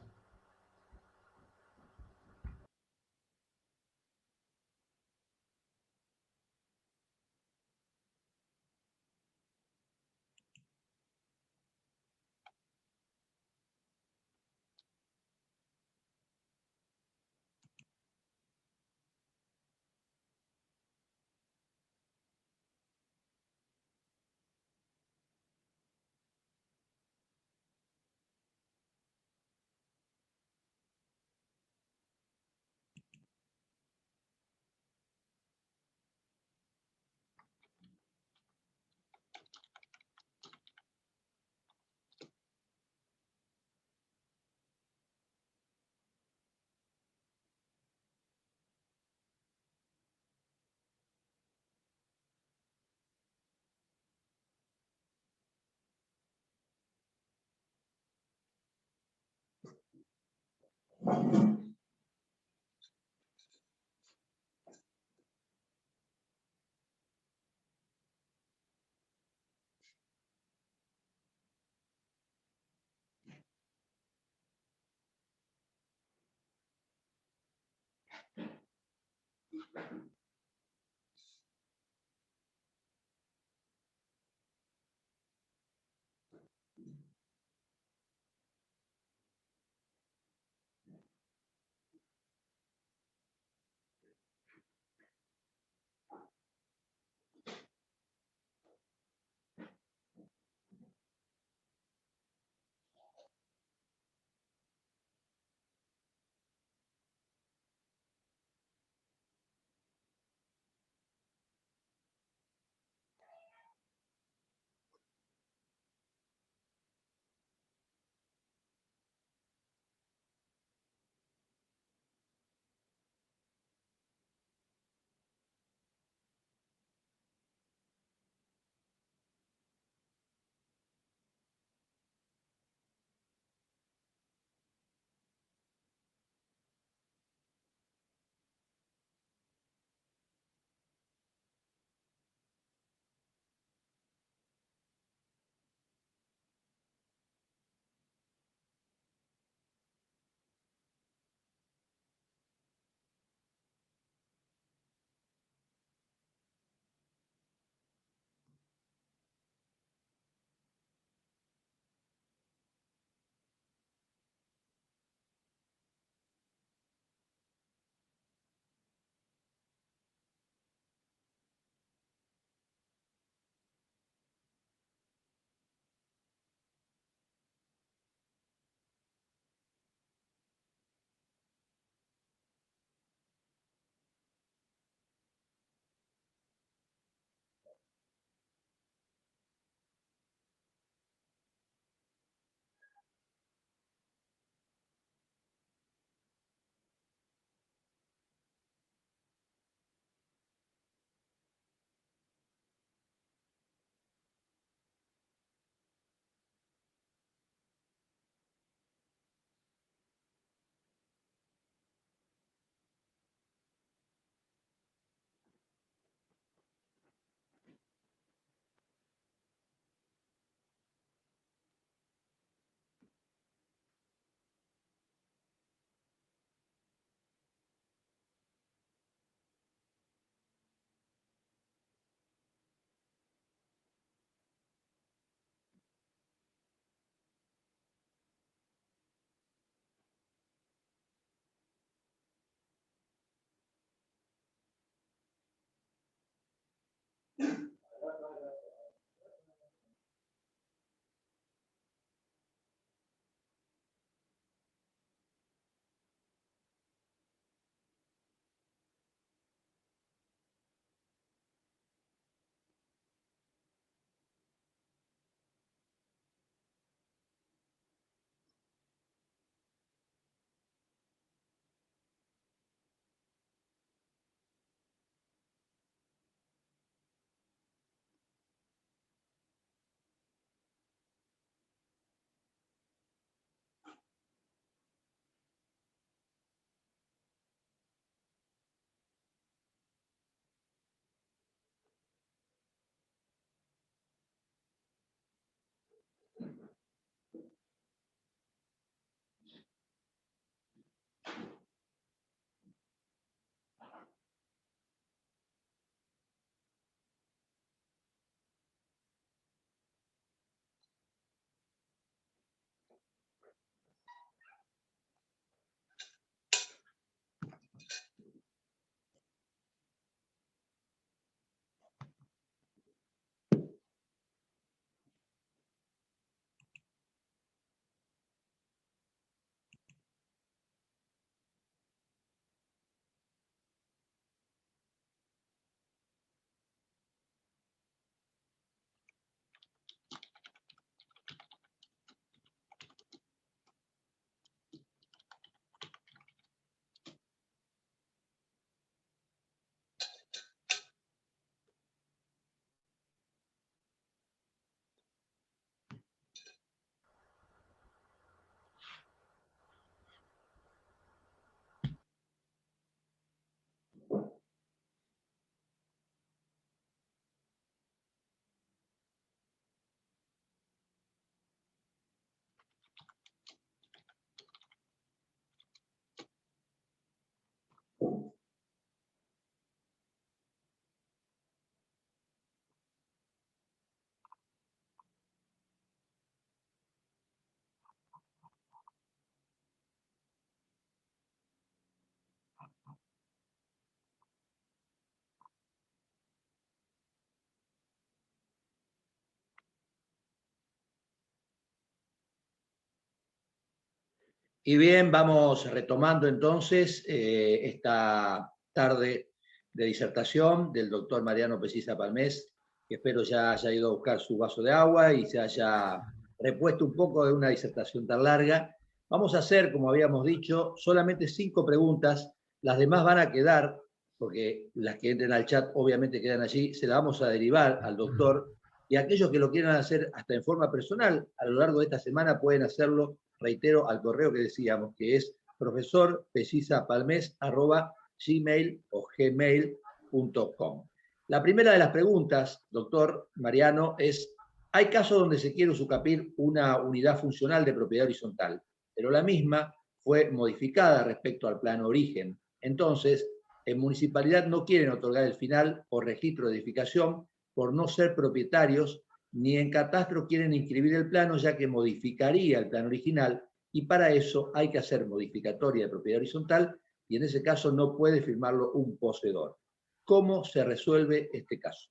Y bien, vamos retomando entonces esta tarde de disertación del doctor Mariano Pecisa Palmés, que espero ya haya ido a buscar su vaso de agua y se haya repuesto un poco de una disertación tan larga. Vamos a hacer, como habíamos dicho, solamente 5 preguntas. Las demás van a quedar, porque las que entren al chat obviamente quedan allí, se las vamos a derivar al doctor. Y aquellos que lo quieran hacer hasta en forma personal, a lo largo de esta semana pueden hacerlo, reitero, al correo que decíamos, que es profesorpecisapalmes@gmail o gmail.com. La primera de las preguntas, doctor Mariano, es: hay casos donde se quiere usucapir una unidad funcional de propiedad horizontal, pero la misma fue modificada respecto al plano origen. Entonces, en municipalidad no quieren otorgar el final o registro de edificación por no ser propietarios, ni en catastro quieren inscribir el plano, ya que modificaría el plano original, y para eso hay que hacer modificatoria de propiedad horizontal, y en ese caso no puede firmarlo un poseedor. ¿Cómo se resuelve este caso?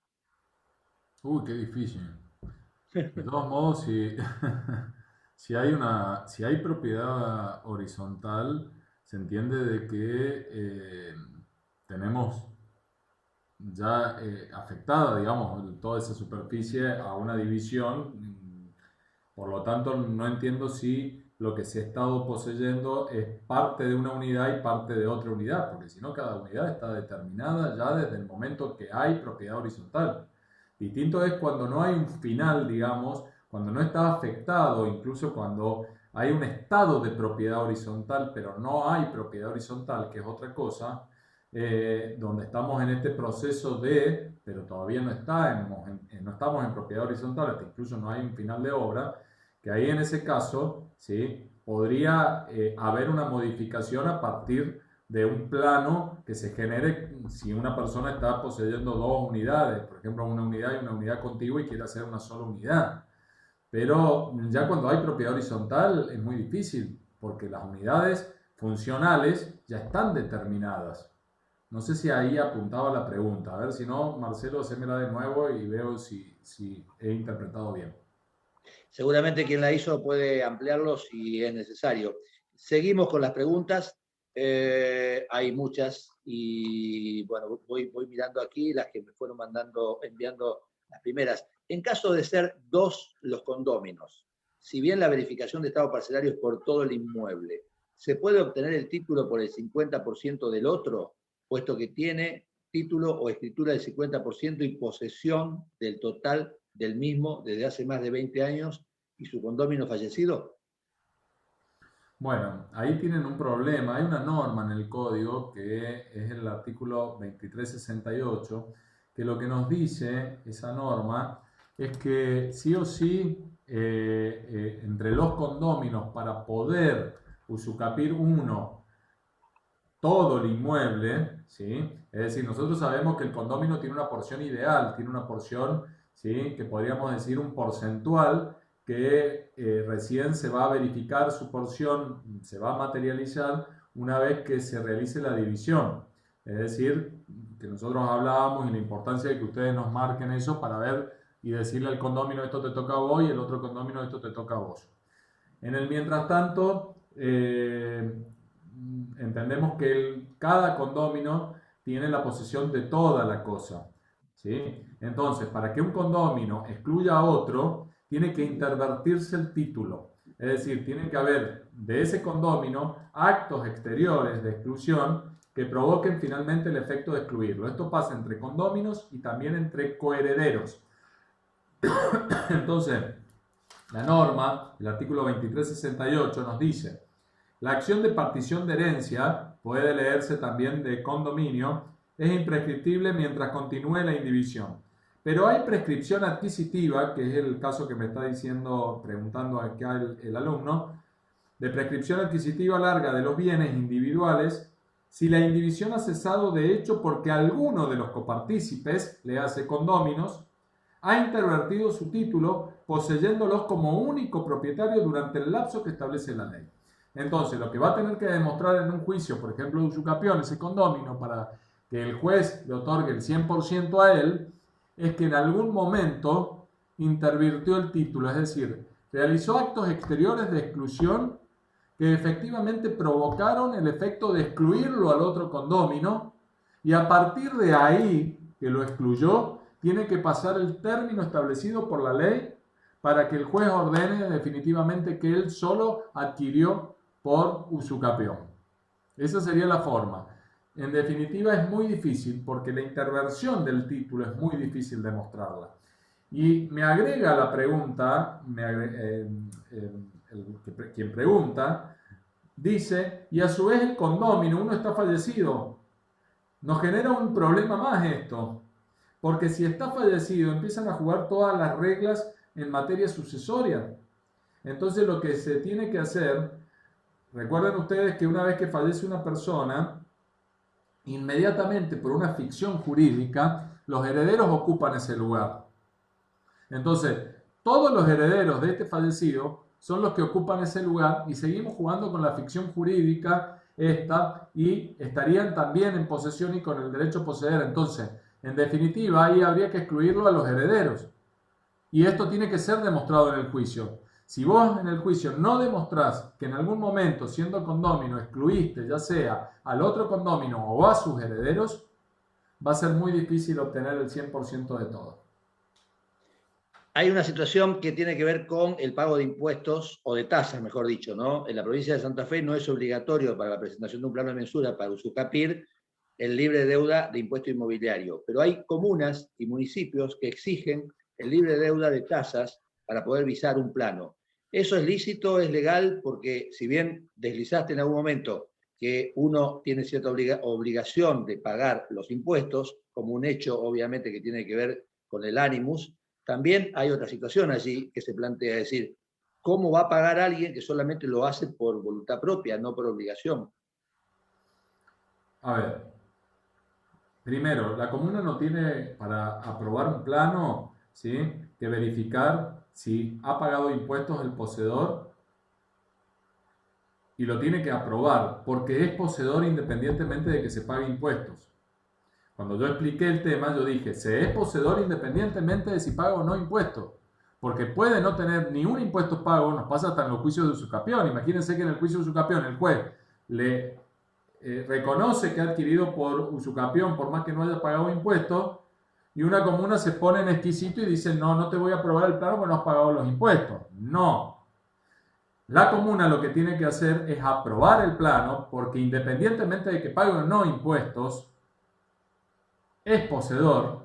Uy, qué difícil. De todos modos, si, si hay propiedad horizontal, se entiende de que tenemos ya afectada, digamos, toda esa superficie a una división. Por lo tanto, no entiendo si lo que se ha estado poseyendo es parte de una unidad y parte de otra unidad, porque si no, cada unidad está determinada ya desde el momento que hay propiedad horizontal. Distinto es cuando no hay un final, digamos, cuando no está afectado, incluso cuando hay un estado de propiedad horizontal, pero no hay propiedad horizontal, que es otra cosa, donde estamos en este proceso de, pero todavía no estamos en propiedad horizontal, hasta incluso no hay un final de obra, que ahí en ese caso, ¿sí?, podría haber una modificación a partir de un plano que se genere si una persona está poseyendo 2 unidades, por ejemplo una unidad y una unidad contigua y quiere hacer una sola unidad. Pero ya cuando hay propiedad horizontal es muy difícil, porque las unidades funcionales ya están determinadas. No sé si ahí apuntaba la pregunta. A ver, si no, Marcelo, hacémela de nuevo y veo si he interpretado bien. Seguramente quien la hizo puede ampliarlo si es necesario. Seguimos con las preguntas. Hay muchas y bueno, voy mirando aquí las que me fueron enviando las primeras. En caso de ser 2 los condóminos, si bien la verificación de estado parcelario es por todo el inmueble, ¿se puede obtener el título por el 50% del otro, puesto que tiene título o escritura del 50% y posesión del total del mismo desde hace más de 20 años y su condómino fallecido? Bueno, ahí tienen un problema. Hay una norma en el código que es el artículo 2368, que lo que nos dice esa norma es que sí o sí, entre los condóminos, para poder usucapir uno todo el inmueble, ¿sí? Es decir, nosotros sabemos que el condomino tiene una porción ideal, tiene una porción, ¿sí?, que podríamos decir un porcentual, que recién se va a verificar su porción, se va a materializar una vez que se realice la división. Es decir, que nosotros hablábamos y la importancia de que ustedes nos marquen eso para ver y decirle al condomino esto te toca a vos y el otro condomino esto te toca a vos. En el mientras tanto, entendemos que cada condomino tiene la posesión de toda la cosa, ¿sí? Entonces, para que un condomino excluya a otro, tiene que intervertirse el título. Es decir, tiene que haber de ese condomino actos exteriores de exclusión que provoquen finalmente el efecto de excluirlo. Esto pasa entre condóminos y también entre coherederos. Entonces, la norma, el artículo 2368, nos dice: la acción de partición de herencia, puede leerse también de condominio, es imprescriptible mientras continúe la indivisión. Pero hay prescripción adquisitiva, que es el caso que me está diciendo, preguntando acá el alumno, de prescripción adquisitiva larga de los bienes individuales, si la indivisión ha cesado de hecho porque alguno de los copartícipes, le hace condóminos, ha intervertido su título poseyéndolos como único propietario durante el lapso que establece la ley. Entonces, lo que va a tener que demostrar en un juicio, por ejemplo, de usucapión, ese condomino, para que el juez le otorgue el 100% a él, es que en algún momento intervirtió el título, es decir, realizó actos exteriores de exclusión que efectivamente provocaron el efecto de excluirlo al otro condómino, y a partir de ahí, que lo excluyó, tiene que pasar el término establecido por la ley para que el juez ordene definitivamente que él solo adquirió por usucapión. Esa sería la forma. En definitiva, es muy difícil porque la interversión del título es muy difícil demostrarla. Y me agrega la pregunta, quien pregunta, dice, y a su vez el condómino, uno está fallecido. Nos genera un problema más esto, porque si está fallecido empiezan a jugar todas las reglas en materia sucesoria. Entonces lo que se tiene que hacer, recuerden ustedes que una vez que fallece una persona, inmediatamente por una ficción jurídica, los herederos ocupan ese lugar. Entonces, todos los herederos de este fallecido son los que ocupan ese lugar y seguimos jugando con la ficción jurídica esta y estarían también en posesión y con el derecho a poseer. Entonces, en definitiva, ahí habría que excluirlo a los herederos. Y esto tiene que ser demostrado en el juicio. Si vos en el juicio no demostrás que en algún momento, siendo condómino, excluiste ya sea al otro condómino o a sus herederos, va a ser muy difícil obtener el 100% de todo. Hay una situación que tiene que ver con el pago de impuestos, o de tasas, mejor dicho, ¿no? En la provincia de Santa Fe no es obligatorio para la presentación de un plano de mensura para usucapir el libre deuda de impuesto inmobiliario, pero hay comunas y municipios que exigen el libre deuda de tasas para poder visar un plano. ¿Eso es lícito, es legal? Porque si bien deslizaste en algún momento que uno tiene cierta obligación de pagar los impuestos, como un hecho obviamente que tiene que ver con el animus, también hay otra situación allí que se plantea, decir, ¿cómo va a pagar alguien que solamente lo hace por voluntad propia, no por obligación? A ver, primero, la comuna no tiene para aprobar un plano, ¿sí?, que verificar si ha pagado impuestos el poseedor y lo tiene que aprobar porque es poseedor independientemente de que se pague impuestos. Cuando yo expliqué el tema, yo dije, se es poseedor independientemente de si paga o no impuestos, porque puede no tener ni un impuesto pago, nos pasa hasta en los juicios de usucapión. Imagínense que en el juicio de usucapión el juez le reconoce que ha adquirido por usucapión, por más que no haya pagado impuestos, y una comuna se pone en exquisito y dice, no, no te voy a aprobar el plano porque no has pagado los impuestos. No. La comuna lo que tiene que hacer es aprobar el plano, porque independientemente de que pague o no impuestos, es poseedor,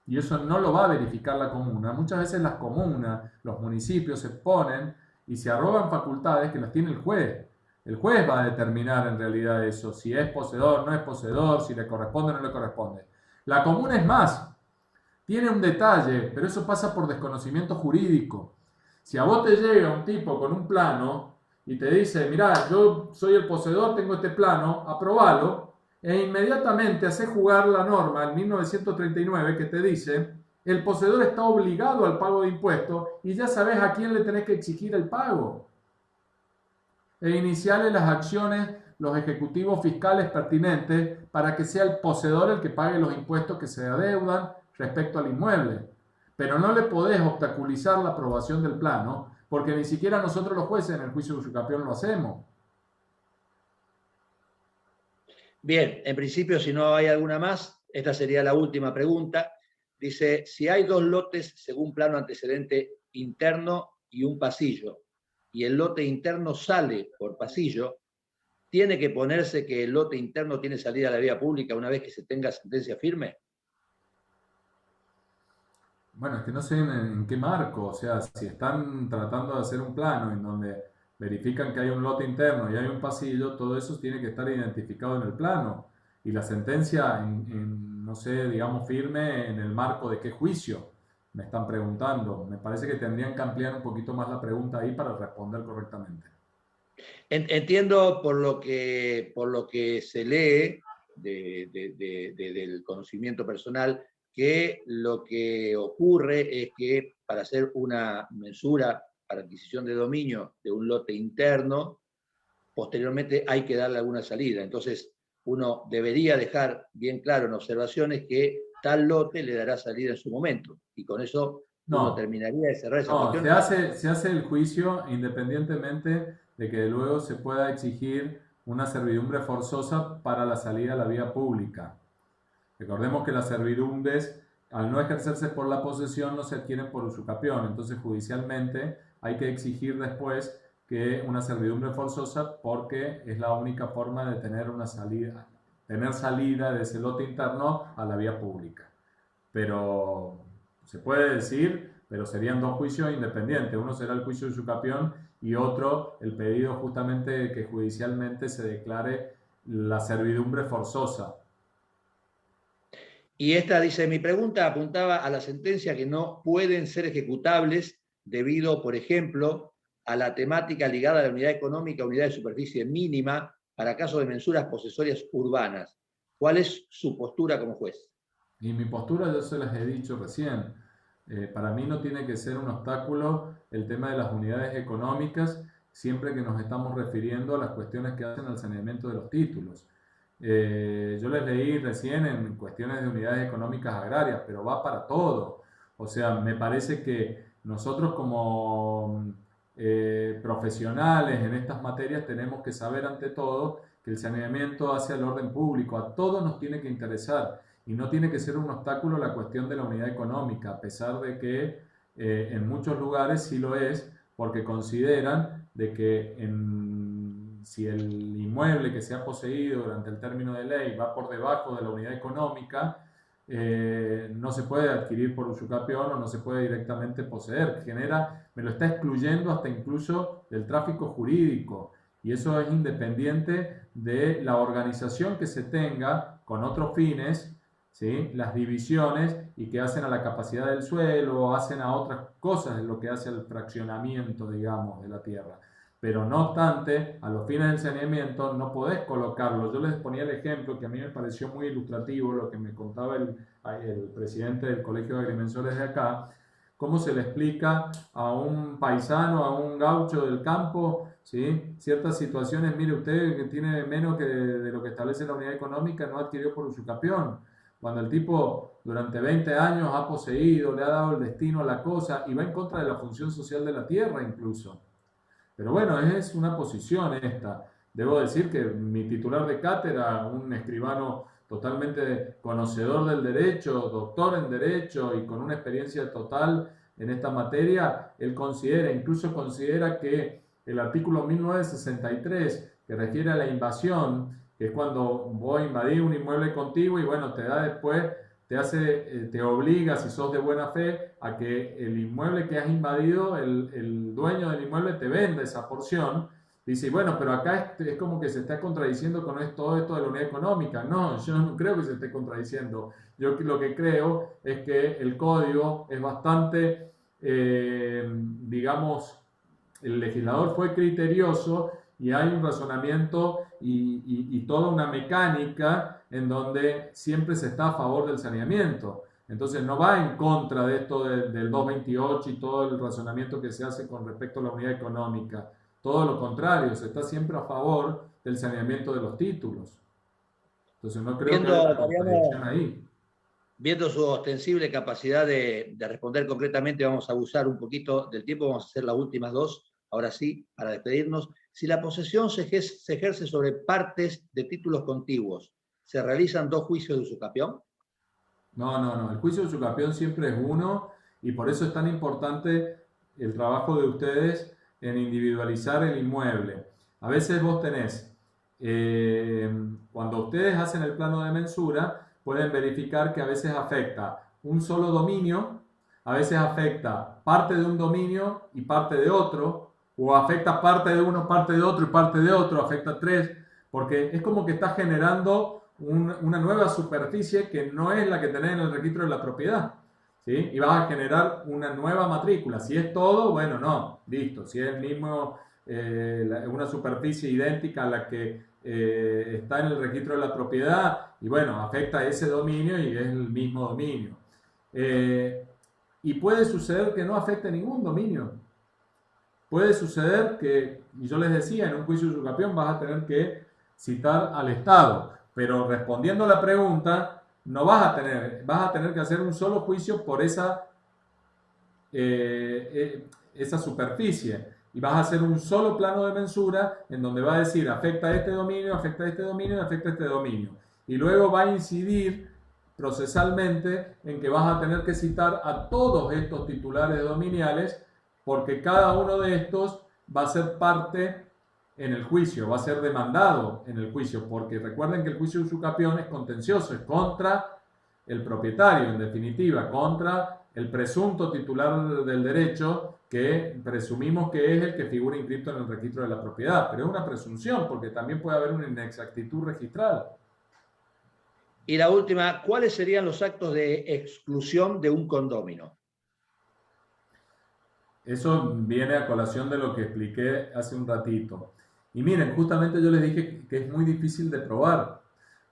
y eso no lo va a verificar la comuna. Muchas veces las comunas, los municipios se ponen y se arrogan facultades que las tiene el juez. El juez va a determinar en realidad eso, si es poseedor, no es poseedor, si le corresponde o no le corresponde. La comuna es más, tiene un detalle, pero eso pasa por desconocimiento jurídico. Si a vos te llega un tipo con un plano y te dice, mirá, yo soy el poseedor, tengo este plano, aprobalo, e inmediatamente hace jugar la norma en 1939 que te dice, el poseedor está obligado al pago de impuestos y ya sabes a quién le tenés que exigir el pago. E iniciarle las acciones, los ejecutivos fiscales pertinentes para que sea el poseedor el que pague los impuestos que se adeudan respecto al inmueble. Pero no le podés obstaculizar la aprobación del plano porque ni siquiera nosotros los jueces en el juicio de usucapión lo hacemos. Bien, en principio, si no hay alguna más, esta sería la última pregunta. Dice, si hay dos lotes según plano antecedente interno y un pasillo, y el lote interno sale por pasillo, ¿tiene que ponerse que el lote interno tiene salida a la vía pública una vez que se tenga sentencia firme? Bueno, es que no sé en qué marco, o sea, si están tratando de hacer un plano en donde verifican que hay un lote interno y hay un pasillo, todo eso tiene que estar identificado en el plano. Y la sentencia, no sé, digamos, firme en el marco de qué juicio, me están preguntando. Me parece que tendrían que ampliar un poquito más la pregunta ahí para responder correctamente. Entiendo por lo que se lee del conocimiento personal que lo que ocurre es que para hacer una mensura para adquisición de dominio de un lote interno, posteriormente hay que darle alguna salida. Entonces, uno debería dejar bien claro en observaciones que tal lote le dará salida en su momento, y con eso uno No, terminaría de cerrar esa no, cuestión. se hace el juicio independientemente de que luego se pueda exigir una servidumbre forzosa para la salida a la vía pública. Recordemos que las servidumbres, al no ejercerse por la posesión, no se adquieren por usucapión. Entonces, judicialmente, hay que exigir después que una servidumbre forzosa porque es la única forma de tener salida de ese lote interno a la vía pública. Pero se puede decir, pero serían dos juicios independientes. Uno será el juicio de usucapión y otro el pedido justamente de que judicialmente se declare la servidumbre forzosa. Y esta dice, mi pregunta apuntaba a la sentencia que no pueden ser ejecutables debido, por ejemplo, a la temática ligada a la unidad económica, unidad de superficie mínima, para casos de mensuras posesorias urbanas. ¿Cuál es su postura como juez? Y mi postura yo se las he dicho recién. Para mí no tiene que ser un obstáculo el tema de las unidades económicas siempre que nos estamos refiriendo a las cuestiones que hacen al saneamiento de los títulos. Yo les leí recién en cuestiones de unidades económicas agrarias, pero va para todo. O sea, me parece que nosotros como profesionales en estas materias tenemos que saber ante todo que el saneamiento hace al orden público, a todos nos tiene que interesar y no tiene que ser un obstáculo la cuestión de la unidad económica, a pesar de que en muchos lugares sí lo es, porque consideran de que si el inmueble que se ha poseído durante el término de ley va por debajo de la unidad económica, no se puede adquirir por usucapión o no se puede directamente poseer. Me lo está excluyendo hasta incluso del tráfico jurídico. Y eso es independiente de la organización que se tenga con otros fines, ¿sí? Las divisiones y que hacen a la capacidad del suelo o hacen a otras cosas en lo que hace al fraccionamiento, digamos, de la tierra. Pero no obstante, a los fines del saneamiento no podés colocarlo. Yo les ponía el ejemplo que a mí me pareció muy ilustrativo, lo que me contaba el presidente del Colegio de Agrimensores de acá, cómo se le explica a un paisano, a un gaucho del campo, ¿sí? Ciertas situaciones, mire usted que tiene menos que de lo que establece la unidad económica, no adquirió por usucapión. Cuando el tipo durante 20 años ha poseído, le ha dado el destino a la cosa y va en contra de la función social de la tierra incluso. Pero bueno, es una posición esta. Debo decir que mi titular de cátedra, un escribano totalmente conocedor del derecho, doctor en derecho y con una experiencia total en esta materia, él incluso considera que el artículo 1963, que refiere a la invasión, que es cuando vos invadís un inmueble contigo y bueno, te da después, te obliga, si sos de buena fe, a que el inmueble que has invadido, el dueño del inmueble te venda esa porción. Dice, bueno, pero acá es como que se está contradiciendo con todo esto de la unidad económica. No, yo no creo que se esté contradiciendo. Yo lo que creo es que el código es bastante, digamos, el legislador fue criterioso y hay un razonamiento y toda una mecánica en donde siempre se está a favor del saneamiento. Entonces no va en contra de esto del 228 y todo el razonamiento que se hace con respecto a la unidad económica. Todo lo contrario, se está siempre a favor del saneamiento de los títulos. Entonces no creo que haya Viendo, una contradicción Mariano, ahí. viendo su ostensible capacidad de responder concretamente, vamos a abusar un poquito del tiempo, vamos a hacer las últimas dos, ahora sí, para despedirnos. Si la posesión se ejerce sobre partes de títulos contiguos, ¿se realizan dos juicios de usucapión? No. El juicio de usucapión siempre es uno y por eso es tan importante el trabajo de ustedes en individualizar el inmueble. A veces vos tenés, cuando ustedes hacen el plano de mensura, pueden verificar que a veces afecta un solo dominio, a veces afecta parte de un dominio y parte de otro, o afecta parte de uno, parte de otro y parte de otro, afecta tres, porque es como que está generando una nueva superficie que no es la que tenés en el registro de la propiedad, ¿sí? Y vas a generar una nueva matrícula. Si es todo, bueno, no, listo. Si es el mismo, una superficie idéntica a la que está en el registro de la propiedad, y bueno, afecta a ese dominio y es el mismo dominio. Y puede suceder que no afecte ningún dominio. Puede suceder que, y yo les decía, en un juicio de usucapión vas a tener que citar al Estado, pero respondiendo a la pregunta, no vas a tener que hacer un solo juicio por esa esa superficie y vas a hacer un solo plano de mensura en donde va a decir afecta a este dominio, afecta a este dominio y afecta a este dominio. Y luego va a incidir procesalmente en que vas a tener que citar a todos estos titulares dominiales porque cada uno de estos va a ser parte en el juicio, va a ser demandado en el juicio, porque recuerden que el juicio de usucapión es contencioso, es contra el propietario, en definitiva, contra el presunto titular del derecho que presumimos que es el que figura inscrito en el registro de la propiedad, pero es una presunción porque también puede haber una inexactitud registral. Y la última, ¿cuáles serían los actos de exclusión de un condómino? Eso viene a colación de lo que expliqué hace un ratito. Y miren, justamente yo les dije que es muy difícil de probar,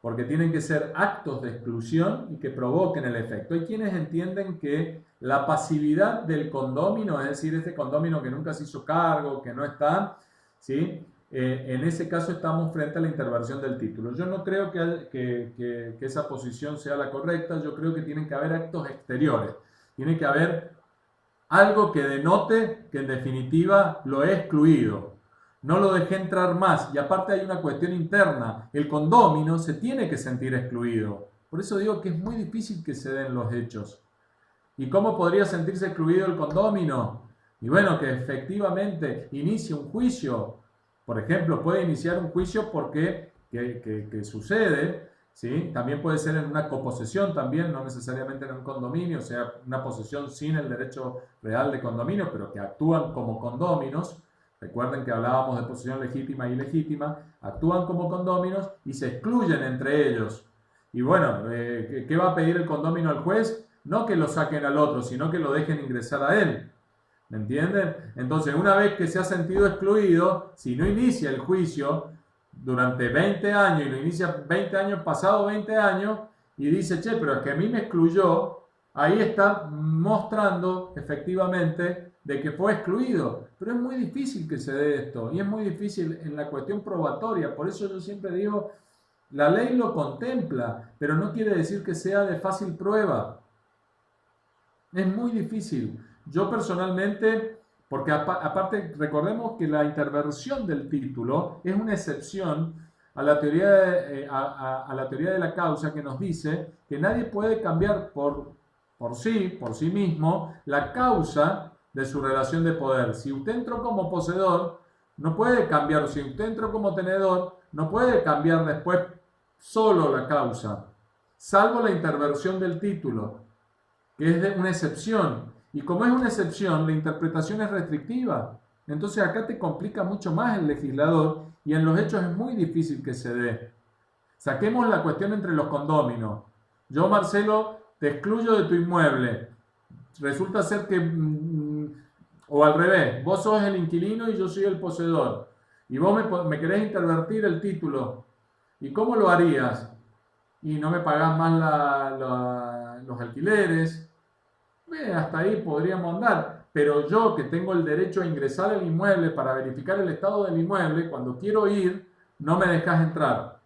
porque tienen que ser actos de exclusión y que provoquen el efecto. Hay quienes entienden que la pasividad del condómino, es decir, este condómino que nunca se hizo cargo, que no está, ¿sí? En ese caso estamos frente a la intervención del título. Yo no creo que esa posición sea la correcta, yo creo que tienen que haber actos exteriores, tiene que haber algo que denote que en definitiva lo he excluido. No lo dejé entrar más. Y aparte hay una cuestión interna. El condómino se tiene que sentir excluido. Por eso digo que es muy difícil que se den los hechos. ¿Y cómo podría sentirse excluido el condómino? Y bueno, que efectivamente inicie un juicio. Por ejemplo, puede iniciar un juicio porque que sucede, ¿sí? También puede ser en una coposesión, también, no necesariamente en un condominio, o sea, una posesión sin el derecho real de condominio, pero que actúan como condóminos. Recuerden que hablábamos de posesión legítima y ilegítima, actúan como condóminos y se excluyen entre ellos. Y bueno, ¿qué va a pedir el condómino al juez? No que lo saquen al otro, sino que lo dejen ingresar a él. ¿Me entienden? Entonces, una vez que se ha sentido excluido, si no inicia el juicio durante 20 años y lo inicia 20 años, pasado 20 años, y dice, che, pero es que a mí me excluyó, ahí está mostrando efectivamente de que fue excluido. Pero es muy difícil que se dé esto, y es muy difícil en la cuestión probatoria. Por eso yo siempre digo, la ley lo contempla, pero no quiere decir que sea de fácil prueba. Es muy difícil. Yo personalmente, porque aparte recordemos que la interversión del título es una excepción a la teoría a la teoría de la causa, que nos dice que nadie puede cambiar por sí mismo, la causa de su relación de poder. Si usted entró como poseedor, no puede cambiar, si usted entró como tenedor, no puede cambiar después solo la causa, salvo la interversión del título, que es de una excepción. Y como es una excepción, la interpretación es restrictiva. Entonces acá te complica mucho más el legislador y en los hechos es muy difícil que se dé. Saquemos la cuestión entre los condóminos. Yo, Marcelo, te excluyo de tu inmueble. Resulta ser que, o al revés, vos sos el inquilino y yo soy el poseedor. Y vos me querés intervertir el título. ¿Y cómo lo harías? Y no me pagás más los alquileres. Hasta ahí podríamos andar. Pero yo, que tengo el derecho a ingresar al inmueble para verificar el estado del inmueble, cuando quiero ir, no me dejas entrar.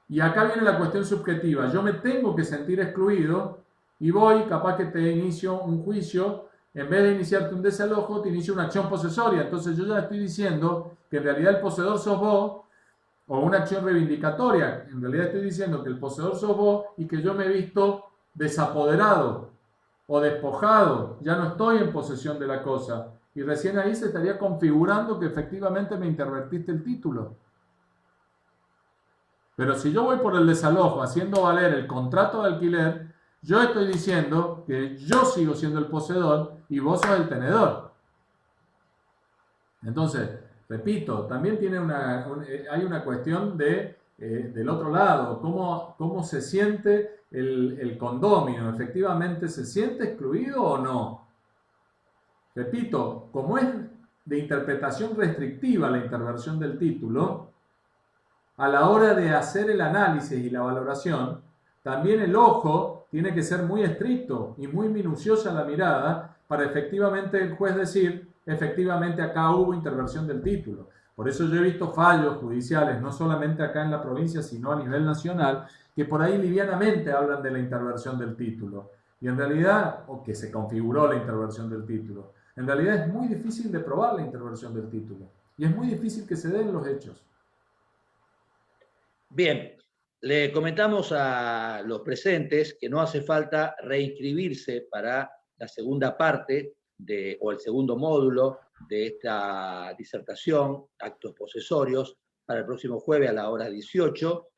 Y acá viene la cuestión subjetiva. Yo me tengo que sentir excluido y voy, capaz que te inicio un juicio, en vez de iniciarte un desalojo, te inicio una acción posesoria. Entonces yo ya estoy diciendo que en realidad el poseedor sos vos, o una acción reivindicatoria. En realidad estoy diciendo que el poseedor sos vos y que yo me he visto desapoderado o despojado, ya no estoy en posesión de la cosa. Y recién ahí se estaría configurando que efectivamente me intervertiste el título. Pero si yo voy por el desalojo haciendo valer el contrato de alquiler, yo estoy diciendo que yo sigo siendo el poseedor y vos sos el tenedor. Entonces, repito, también hay una cuestión del otro lado, cómo se siente el condómino. ¿Efectivamente se siente excluido o no? Repito, como es de interpretación restrictiva la interversión del título, a la hora de hacer el análisis y la valoración, también el ojo tiene que ser muy estricto y muy minuciosa la mirada para efectivamente el juez decir, efectivamente acá hubo interversión del título. Por eso yo he visto fallos judiciales, no solamente acá en la provincia, sino a nivel nacional, que por ahí livianamente hablan de la interversión del título. Y en realidad, o que se configuró la interversión del título, en realidad es muy difícil de probar la interversión del título. Y es muy difícil que se den los hechos. Bien, le comentamos a los presentes que no hace falta reinscribirse para la segunda parte o el segundo módulo de esta disertación, actos posesorios, para el próximo jueves a la hora 18.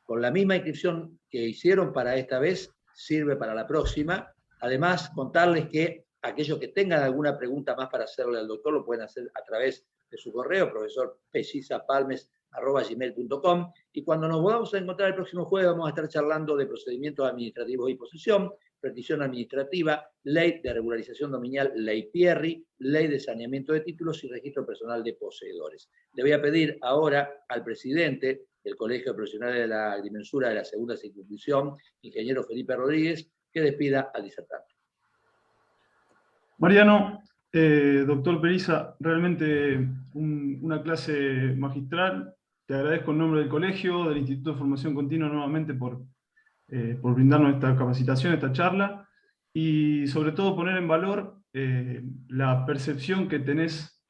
Con la misma inscripción que hicieron para esta vez, sirve para la próxima. Además, contarles que aquellos que tengan alguna pregunta más para hacerle al doctor lo pueden hacer a través de su correo, profesorpellisapalmes@gmail.com, y cuando nos volvamos a encontrar el próximo jueves vamos a estar charlando de procedimientos administrativos y posesión, petición administrativa, ley de regularización dominial, ley Pierri, ley de saneamiento de títulos y registro personal de poseedores. Le voy a pedir ahora al presidente del Colegio de Profesionales de la Agrimensura de la Segunda Circunscripción, ingeniero Felipe Rodríguez, que despida al disertante. Mariano, doctor Pelliza, realmente una clase magistral. Te agradezco en nombre del colegio, del Instituto de Formación Continua nuevamente por brindarnos esta capacitación, esta charla, y sobre todo poner en valor la percepción que tenés,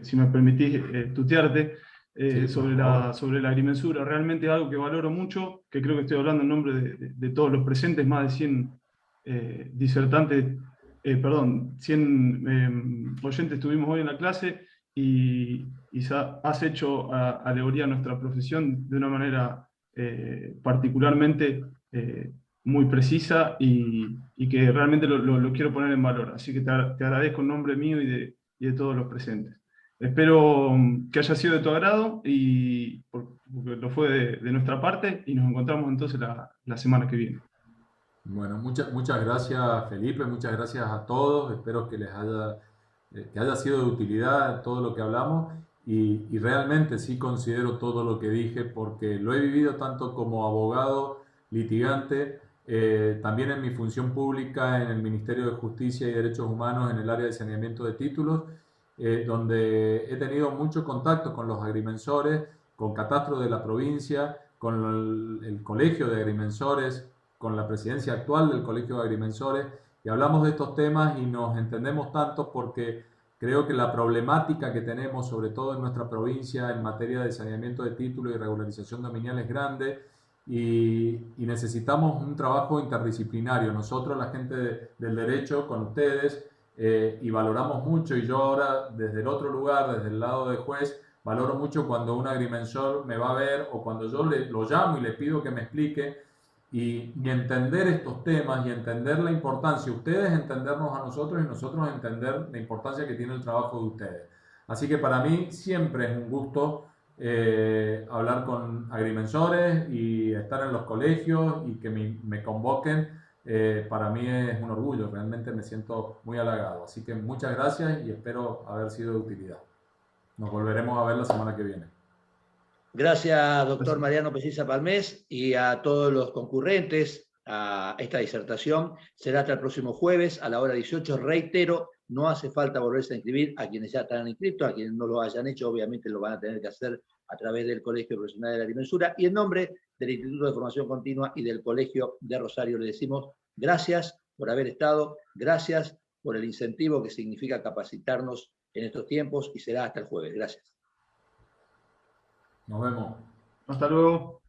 si me permitís tutearte, Sí, sobre la agrimensura. Realmente es algo que valoro mucho, que creo que estoy hablando en nombre de todos los presentes, más de 100 disertantes, 100 oyentes tuvimos hoy en la clase, y has hecho alegoría a nuestra profesión de una manera particularmente muy precisa, y que realmente lo quiero poner en valor. Así que te agradezco en nombre mío y de todos los presentes. Espero que haya sido de tu agrado, porque lo fue de nuestra parte, y nos encontramos entonces la semana que viene. Bueno, muchas gracias, Felipe, muchas gracias a todos. Espero que haya sido de utilidad todo lo que hablamos, y realmente sí considero todo lo que dije porque lo he vivido tanto como abogado, litigante, también en mi función pública en el Ministerio de Justicia y Derechos Humanos en el área de saneamiento de títulos, donde he tenido mucho contacto con los agrimensores, con Catastro de la provincia, con el Colegio de Agrimensores, con la presidencia actual del Colegio de Agrimensores, y hablamos de estos temas y nos entendemos tanto porque creo que la problemática que tenemos, sobre todo en nuestra provincia, en materia de saneamiento de títulos y regularización dominial es grande, y necesitamos un trabajo interdisciplinario. Nosotros, la gente del derecho, con ustedes, y valoramos mucho, y yo ahora desde el otro lugar, desde el lado de juez, valoro mucho cuando un agrimensor me va a ver o cuando yo lo llamo y le pido que me explique, y entender estos temas y entender la importancia, ustedes entendernos a nosotros y nosotros entender la importancia que tiene el trabajo de ustedes. Así que para mí siempre es un gusto hablar con agrimensores y estar en los colegios y que me convoquen. Para mí es un orgullo, realmente me siento muy halagado. Así que muchas gracias y espero haber sido de utilidad. Nos volveremos a ver la semana que viene. Gracias, doctor Mariano Pelliza Palmés, y a todos los concurrentes a esta disertación. Será hasta el próximo jueves a la hora 18. Reitero, no hace falta volverse a inscribir a quienes ya están inscritos, a quienes no lo hayan hecho, obviamente lo van a tener que hacer a través del Colegio Profesional de la Agrimensura. Y en nombre del Instituto de Formación Continua y del Colegio de Rosario le decimos gracias por haber estado, gracias por el incentivo que significa capacitarnos en estos tiempos, y será hasta el jueves. Gracias. Nos vemos. Hasta luego.